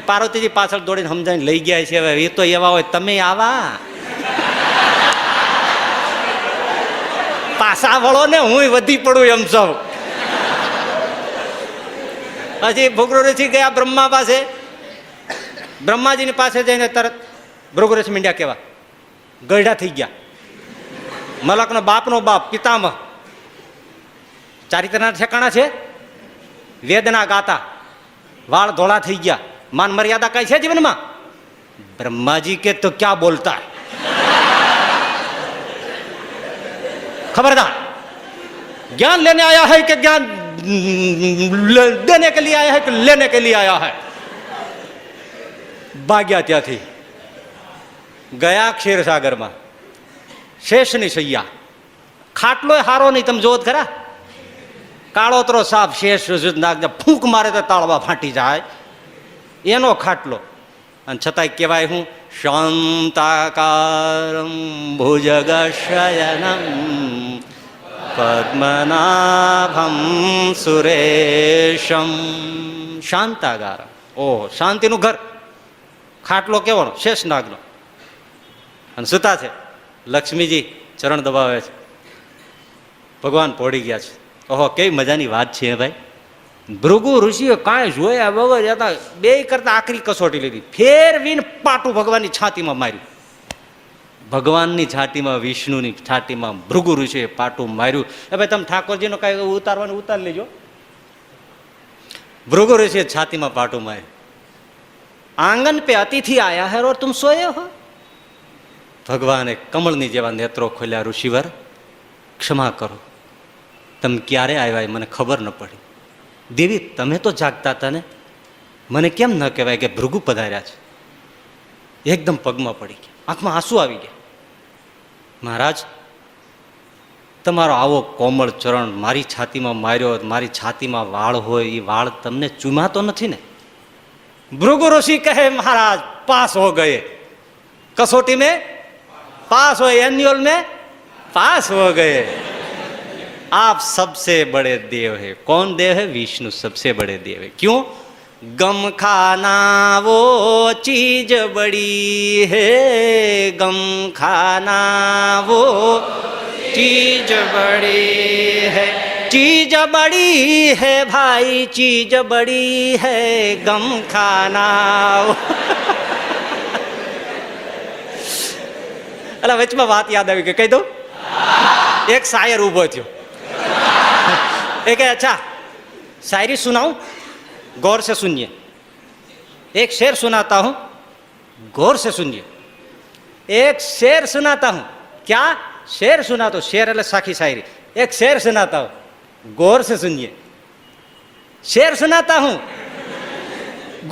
પાર્વતીજી પાછળ દોડીને સમજાવીને લઈ ગયા છે. હવે એ તો એવા હોય, તમે આવા પાછા વળો ને હું વધી પડું એમ સૌ. પછી ભૃગુ ઋષિ ગયા બ્રહ્મા પાસે. બ્રહ્માજીની પાસે જઈને તરત ભૃગુ ઋષિ મીંડ્યા કેવા ગયઢા થઈ ગયા. મલકનો બાપનો બાપ પિતામહ, ચારિત્રના ઠેકાણા છે, વેદના ગાતા, વાળ ધોળા થઈ ગયા. માન મર્યાદા કઈ છે જીવનમાં? બ્રહ્માજી કે તો ક્યાં બોલતા, ખબરદાર ज्ञान लेने आया है कि ज्ञान देने के लिए आया है कि लेने के लिए आया है. ભાગ્યા ત્યાંથી ગયા ક્ષીરસાગરમાં. શેષની સૈયા, ખાટલો હારો નહીં, તમે જોવો ખરા. કાળોતરો સાપ શેષ નાખ ફૂંક મારે તો તાળવા ફાટી જાય એનો ખાટલો. અને છતાંય કહેવાય હું શાંતાકારમ ભુજગશયનમ પદ્મનાભમ સુરેશમ. શાંતાકારમ, ઓહો, શાંતિનું ઘર. ખાટલો કેવાનો? શેષનાગનો. અને સુતા છે. લક્ષ્મીજી ચરણ દબાવે છે. ભગવાન પહોળી ગયા છે. ઓહો, કેવી મજાની વાત છે ભાઈ. ભૃગુ ઋષિએ કાંઈ જોયા વગર હતા, બે કરતા આખરી કસોટી લીધી. ફેરવીને પાટું ભગવાનની છાતીમાં માર્યું. ભગવાનની છાતીમાં, વિષ્ણુની છાતીમાં ભૃગુ ઋષિએ પાટું માર્યું. એ ભાઈ તમે ઠાકોરજીનો કાંઈ ઉતારવાનું ઉતાર લેજો. ભૃગુ ઋષિએ છાતીમાં પાટું માર્યું. આંગન પે અતિથિ આયા હે और तुम सोए हो. ભગવાને કમળની જેવા નેત્રો ખોલ્યા. ઋષિવર, ક્ષમા કરો, તમે ક્યારે આવ્યા એ મને ખબર ન પડી. દેવી, તમે તો જાગતા હતા ને, મને કેમ ન કહેવાય કે ભૃગુ પધાર્યા છે? એકદમ પગમાં પડી ગયા, આંખમાં આંસુ આવી ગયા. મહારાજ, તમારો આવો કોમળ ચરણ મારી છાતીમાં માર્યો, મારી છાતીમાં વાળ હોય એ વાળ તમને ચૂમાતો નથી ને? ભૃગુ ઋષિ કહે, મહારાજ પાસ હો ગયે, कसौटी में पास हो, एनुअल में पास हो गए. आप सबसे बड़े देव है. कौन देव है? विष्णु सबसे बड़े देव है. क्यों? गम खाना वो चीज बड़ी है, गम खाना वो चीज बड़ी है, चीज बड़ी है भाई, चीज बड़ी है, गम खाना. અલા, વચમાં વાત યાદ આવી ગઈ, કહી દઉં. એક શાયર ઉભો થયો. એ કહે, અચ્છા શાયરી સુનાऊं, गौर से सुनिए. एक शेर सुनाता हूं, गौर से सुनिए. एक शेर सुनाता हूं. क्या? शेर सुना तो, शेर એટલે સાખી શાયરી. एक शेर सुनाता हूं, गौर से सुनिए. शेर सुनाता हूं,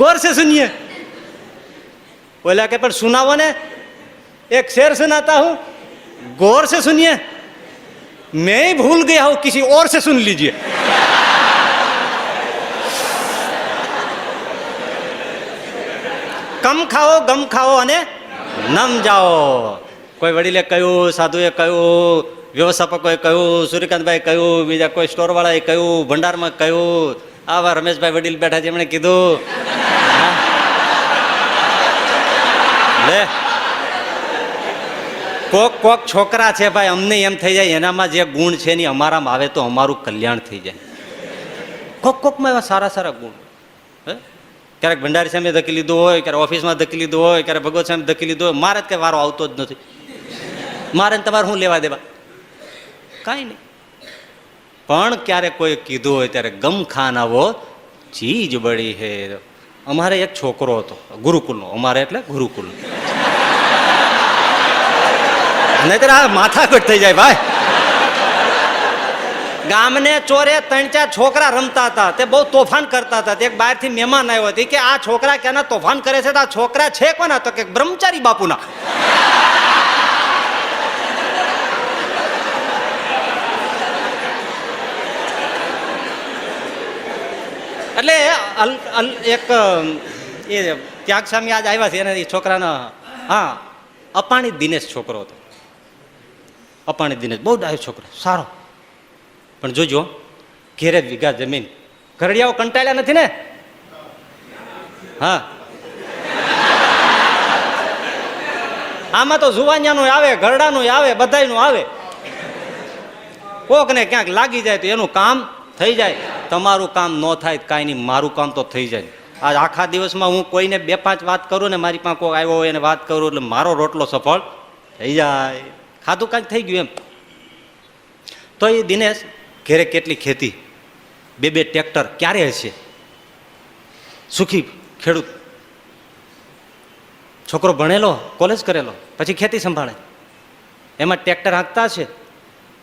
गौर से सुनिए. बोला कि पर सुनाओ ने. एक शेर सुनाता हूं, गौर से सुनिए. मैं ही भूल गया हूं, किसी और से सुन लीजिए. कम खाओ, गम खाओ અને નમ જાઓ. કોઈ વડીલે કહ્યું, સાધુએ કહ્યું, વ્યવસ્થાપકોએ કહ્યું, સૂર્યકાંતભાઈ કહ્યું, બીજા કોઈ સ્ટોરવાળાએ કહ્યું, ભંડારમાં કહ્યું, આવા રમેશભાઈ વડીલ બેઠા છે એમણે કીધું. લે, કોક કોક છોકરા છે ભાઈ, અમને એમ થઈ જાય એનામાં જે ગુણ છે ને અમારામાં આવે તો અમારું કલ્યાણ થઈ જાય. કોક કોકમાં એવા સારા સારા ગુણ. ક્યારેક ભંડારી સામે ધકી લીધું હોય, ક્યારેક ઓફિસમાં ધકી લીધું હોય, ક્યારેક ભગવત સામે ધકી લીધું હોય. મારે જ કઈ વારો આવતો જ નથી. મારે તમારે શું લેવા દેવા? કાંઈ નહીં. પણ ક્યારેક કોઈ કીધું હોય ત્યારે ગમ ખાન આવો ચીજ બળી હે. અમારે એક છોકરો હતો ગુરુકુલનો, અમારે એટલે ગુરુકુલ. નહીતર આ માથાકૂટ થઈ જાય ભાઈ. ગામને ચોરે 3-4 છોકરા રમતા હતા, તે બહુ તોફાન કરતા હતા. એક બહારથી મહેમાન આવ્યો હતી કે આ છોકરા ક્યાંના તોફાન કરે છે? આ છોકરા છે કોના? તો કે બ્રહ્મચારી બાપુના. એટલે એક એ ત્યાગ સ્વામી આજ આવ્યા છે, એને એ છોકરાના, હા, અપાણી દિનેશ છોકરો હતો. અપાણી દિનેશ બહુ ડાયો છોકરો, સારો. પણ જોજો, ઘેરે વીઘા જમીન. ઘરડિયાઓ કંટાળ્યા નથી ને? હા, આમાં તો જુવાનિયાનું આવે, ઘરડાનું આવે, બધાયનું આવે. કોક ને ક્યાંક લાગી જાય તો એનું કામ થઈ જાય. તમારું કામ ન થાય કાંઈ નહીં, મારું કામ તો થઈ જાય. આજ આખા દિવસમાં હું કોઈને 2-5 વાત કરું ને, મારી પાસે કોઈ આવ્યો હોય એને વાત કરું એટલે મારો રોટલો સફળ થઈ જાય. ખાધું કાંઈક થઈ ગયું એમ. તો એ દિનેશ ઘેરે કેટલી ખેતી, 2-2 ટ્રેક્ટર ક્યારે હશે? સુખી ખેડૂત છોકરો, ભણેલો, કોલેજ કરેલો, પછી ખેતી સંભાળે. એમાં ટ્રેક્ટર હાંકતા છે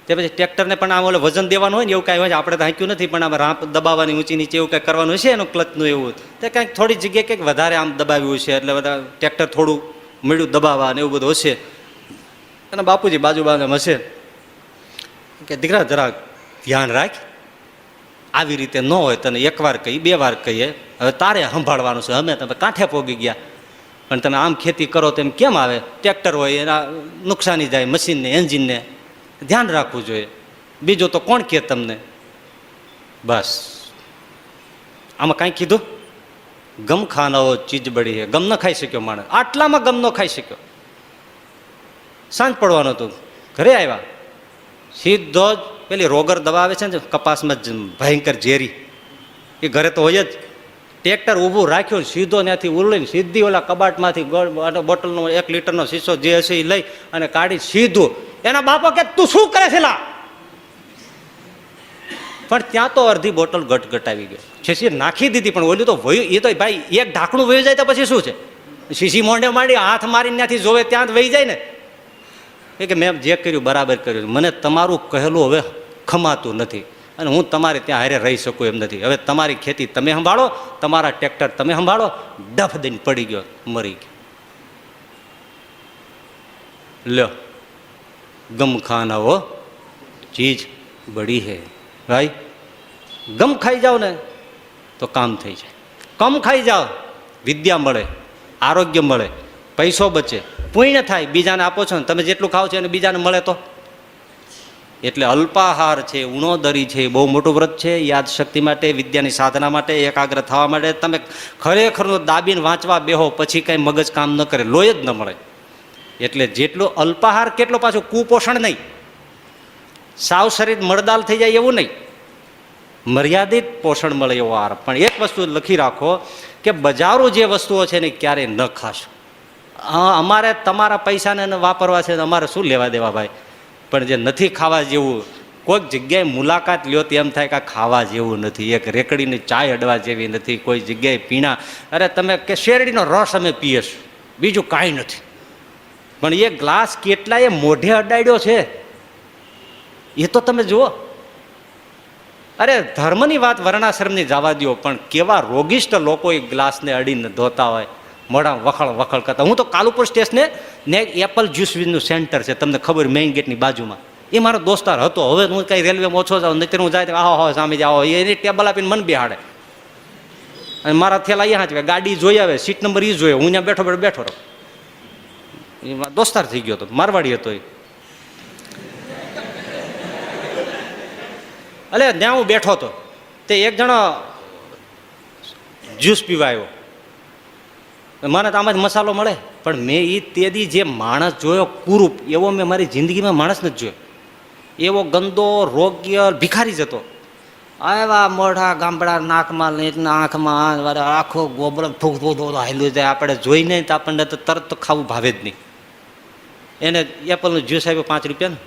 તે પછી ટ્રેક્ટરને પણ આમ ઓલે વજન દેવાનું હોય ને એવું કાંઈ હોય. આપણે તો હાંક્યું નથી, પણ આમ રાંપ દબાવવાની ઊંચી નીચે એવું કંઈક કરવાનું હશે એનું ક્લચનું. એવું તો કંઈક થોડી જગ્યાએ કંઈક વધારે આમ દબાવ્યું છે, એટલે બધા ટ્રેક્ટર થોડું મળ્યું દબાવવા ને એવું બધું હશે. અને બાપુજી બાજુ હશે કે દીકરા જરા ધ્યાન રાખ, આવી રીતે ન હોય, તને 1 વાર કહી 2 વાર કહીએ, હવે તારે સંભાળવાનું છે. અમે તમે કાંઠે પોગી ગયા, પણ તમે આમ ખેતી કરો તો એમ કેમ આવે? ટ્રેક્ટર હોય એના નુકસાની જાય, મશીનને, એન્જિનને ધ્યાન રાખવું જોઈએ. બીજું તો કોણ કહે તમને? બસ આમાં કાંઈ કીધું? ગમ ખાનાઓ ચીજ બળી છે. ગમ ન ખાઈ શક્યો માણસ, આટલામાં ગમ ન ખાઈ શક્યો. સાંજ પડવાનું હતું, ઘરે આવ્યા, સીધો જ પેલી રોગર દવા આવે છે ને કપાસમાં ભયંકર ઝેરી, એ ઘરે તો હોય જ. ટ્રેક્ટર ઊભું રાખ્યું, સીધો ત્યાંથી ઉરલીને સીધી ઓલા કબાટમાંથી બોટલનો 1 લીટરનો શીશો જે હશે એ લઈ અને કાઢી સીધું. એના બાપો કે તું શું કરે છે લા? પણ ત્યાં તો અડધી બોટલ ગટગટાવી ગયો. શીશી નાખી દીધી પણ ઓલું તો વયું, એ તો ભાઈ એક ઢાંકણું વયું જાય તો પછી શું છે? શીશી મોઢે માંડી હાથ મારીને ત્યાંથી જોવે ત્યાં જ વહી જાય ને. એ કે મેં જે કર્યું બરાબર કર્યું, મને તમારું કહેલું હવે ખમાતું નથી અને હું તમારે ત્યાં હારે રહી શકું એમ નથી. હવે તમારી ખેતી તમે સંભાળો, તમારા ટ્રેક્ટર તમે સંભાળો. ડફ દઈને પડી ગયો, મરી ગયો. લ્યો, ગમ ખાનાઓ ચીજ બડી હે ભાઈ. ગમ ખાઈ જાઓ ને તો કામ થઈ જાય. કમ ખાઈ જાઓ, વિદ્યા મળે, આરોગ્ય મળે, પૈસો બચે, પુણ્ય થાય. બીજાને આપો છો ને તમે જેટલું ખાઓ છો એને બીજાને મળે તો. એટલે અલ્પાહાર છે, ઉણોદરી છે, બહુ મોટું વ્રત છે. યાદ શક્તિ માટે, વિદ્યાની સાધના માટે, એકાગ્ર થવા માટે. તમે ખરેખરનું દાબીને વાંચવા બેહો પછી કાંઈ મગજ કામ ન કરે, લોહી જ ન મળે. એટલે જેટલો અલ્પાહાર કેટલો, પાછું કુપોષણ નહીં, સાવ શરીર મળદાલ થઈ જાય એવું નહીં, મર્યાદિત પોષણ મળે એવો આહાર. પણ એક વસ્તુ લખી રાખો કે બજારો જે વસ્તુઓ છે ને ક્યારેય ન ખાશો. અમારે તમારા પૈસાને વાપરવા છે, અમારે શું લેવા દેવા ભાઈ. પણ જે નથી ખાવા જેવું, કોઈક જગ્યાએ મુલાકાત લ્યો તો એમ થાય કે ખાવા જેવું નથી. એક રેકડીની ચાય અડવા જેવી નથી, કોઈ જગ્યાએ પીણા. અરે તમે કે શેરડીનો રસ અમે પીએશું, બીજું કાંઈ નથી. પણ એ ગ્લાસ કેટલાય મોઢે અડાડ્યો છે એ તો તમે જુઓ. અરે ધર્મની વાત વર્ણાશ્રમની જવા દો, પણ કેવા રોગિષ્ટ લોકો એ ગ્લાસને અડીને ધોતા હોય, મોઢા વખળ વખળ કરતા. હું તો કાલુપુર સ્ટેશને ને એપલ જ્યુસનું સેન્ટર છે, તમને ખબર, મેઇન ગેટની બાજુમાં. એ મારો દોસ્તાર હતો. હવે હું કઈ રેલવેમાં ઓછો જાઉં, નહીં હું જાય આવો સામે જાઓ, એની ટેબલ આપીને મન બેહાડે અને મારા થેલા અહીંયા જ ગાડી જોઈ આવે, સીટ નંબર એ જોઈએ, હું ત્યાં બેઠો બેઠો રહું. એ દોસ્તાર થઈ ગયો હતો, મારવાડી હતો એ. અલે ત્યાં હું બેઠો હતો, તે એક જણો જ્યુસ પીવા આવ્યો. મને તો આમાં જ મસાલો મળે, પણ મેં એ તેદી જે માણસ જોયો કુરૂપ, એવો મેં મારી જિંદગીમાં માણસ નથી જોયો. એવો ગંદો રોગ્ય ભિખારી જ હતો. આવા મોઢા ગામડા નાકમાં આંખમાં આખો ગોબરો ફૂંક હાલ્યું જાય. આપણે જોઈને તો આપણને તો તરત તો ખાવું ભાવે જ નહીં. એને એપલનું જ્યુસ આપ્યો 5 રૂપિયાનું,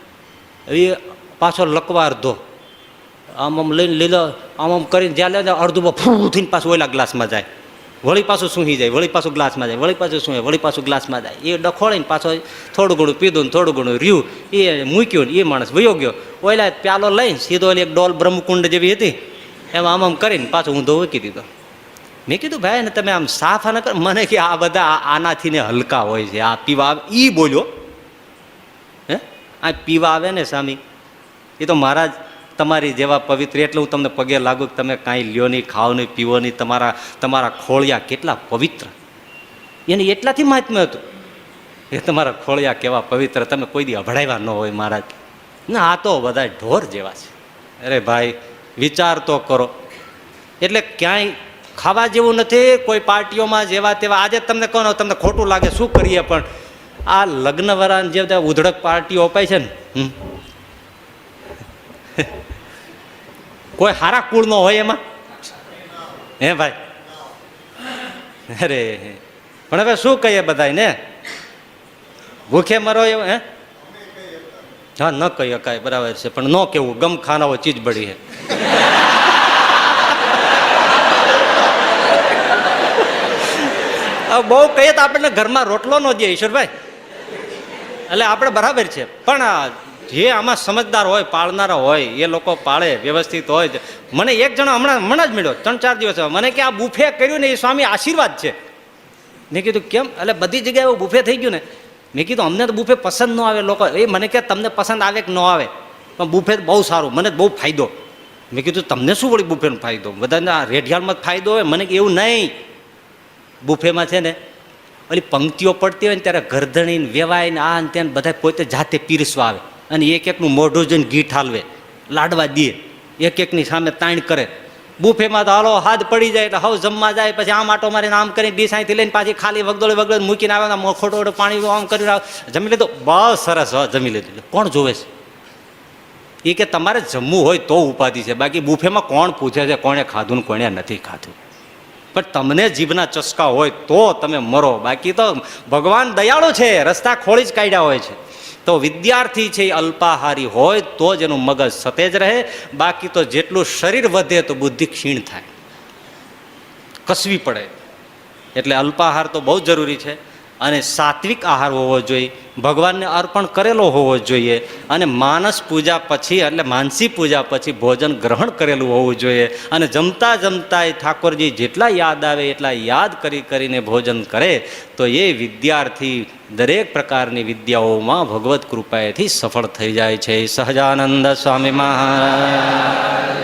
એ પાછો લકવા અડધો આમ આમ લઈને લીલો આમ કરીને જ્યાં લે અડધું ફૂ થઈને પાછું ઓલા ગ્લાસમાં જાય, વળી પાછું સૂંઘી જાય, વળી પાછું ગ્લાસમાં જાય, વળી પાછું સૂંઘે, વળી પાછું ગ્લાસમાં જાય. એ ડખોળીને પાછો થોડું ઘણું પીધું ને થોડું ઘણું રહ્યું, એ મૂક્યું ને એ માણસ વયો ગયો. ઓલા પ્યાલો લઈને સીધો એક ડોલ બ્રહ્મકુંડ જેવી હતી એમાં આમ કરીને પાછું ઊંધો મૂકી દીધો. મેં કીધું ભાઈ ને તમે આમ સાફ ના કરો. મને કે આ બધા આનાથી ને હલકા હોય છે, આ પીવા આવે. એ બોલ્યો હે આ પીવા આવે ને સ્વામી, એ તો મહારાજ તમારી જેવા પવિત્ર, એટલે હું તમને પગે લાગુ કે તમે કાંઈ લ્યો નહીં, ખાઓ નહીં, પીવો નહીં, તમારા ખોળિયા કેટલા પવિત્ર. એને એટલાથી મહાત્મ્ય હતું એ તમારા ખોળિયા કેવા પવિત્ર, તમે કોઈ દી અભડાવ્યા ન હોય મહારાજ. ના આ તો બધા ઢોર જેવા છે. અરે ભાઈ વિચાર તો કરો. એટલે ક્યાંય ખાવા જેવું નથી. કોઈ પાર્ટીઓમાં જેવા તેવા, આજે તમને કહો તમને ખોટું લાગે શું કરીએ, પણ આ લગ્ન વરાન જે ઉધડક પાર્ટીઓ અપાય છે ને, કોઈ હારા કુળ નો હોય એમાં, હે ભાઈ. અરે પણ હવે શું કહીએ બધા ને, ભૂખે મરો એવું. હે હા ન કહીએ કાંઈ, બરાબર છે, પણ ન કેવું ગમ ખાનાઓ ચીજ બળી હે. બહુ કહીએ તો આપણને ઘરમાં રોટલો ન દે ઈશ્વરભાઈ. એટલે આપણે બરાબર છે, પણ જે આમાં સમજદાર હોય, પાળનારા હોય, એ લોકો પાળે, વ્યવસ્થિત હોય. મને એક જણો હમણાં જ મળ્યો 3-4 દિવસ, મને કે આ બુફે કર્યું ને એ સ્વામી આશીર્વાદ છે. મેં કીધું કેમ? એટલે બધી જગ્યાએ એવું બુફે થઈ ગયું ને. મેં કીધું અમને તો બુફે પસંદ ન આવે. લોકો એ મને કે તમને પસંદ આવે કે ન આવે, પણ બુફે બહુ સારું, મને બહુ ફાયદો. મેં કીધું તમને શું વળી બુફેનો ફાયદો? બધાને આ રેઢિયાળમાં જ ફાયદો હોય. મને કે એવું નહીં, બુફેમાં છે ને ઓલી પંક્તિઓ પડતી હોય ને ત્યારે ગરદણીને વેવાય ને આ ને તેને બધા પોતે જાતે પીરસવા આવે અને એક એકનું મોઢું જોઈને ઘી ઠાલવે, લાડવા દે, એક એકની સામે તાણ કરે. બુફેમાં તો હાલો હાથ પડી જાય એટલે હવે જમવા જાય, પછી આમ આટો મારીને આમ કરીને ડીશ અહીંથી લઈને પાછી ખાલી વગદોળી વગદોળી મૂકીને આવે, ખોટો પાણી આમ કરીને આવે, જમી લીધું, બસ સરસ, જમી લીધું. કોણ જોવે છે? એ કે તમારે જમવું હોય તો ઉપાધિ છે, બાકી બુફેમાં કોણ પૂછે છે કોણે ખાધું ને કોણે નથી ખાધું? પણ તમને જીભના ચસ્કા હોય તો તમે મરો, બાકી તો ભગવાન દયાળુ છે, રસ્તા ખોળી જ કાઢ્યા હોય છે. તો વિદ્યાર્થી છે એ અલ્પાહારી હોય તો જ એનું મગજ સતેજ રહે, બાકી તો જેટલું શરીર વધે તો બુદ્ધિ ક્ષીણ થાય, કસવી પડે. એટલે અલ્પાહાર તો બહુ જરૂરી છે. અને સાત્વિક આહાર હોવો જોઈએ, ભગવાનને અર્પણ કરેલો હોવો જોઈએ, અને માનસ પૂજા પછી એટલે માનસી પૂજા પછી ભોજન ગ્રહણ કરેલું હોવું જોઈએ. અને જમતા જમતા એ ઠાકોરજી જેટલા યાદ આવે એટલા યાદ કરીને ભોજન કરે તો એ વિદ્યાર્થી દરેક પ્રકારની વિદ્યાઓમાં ભગવત કૃપાએથી સફળ થઈ જાય છે. સહજાનંદ સ્વામી મહારાજ.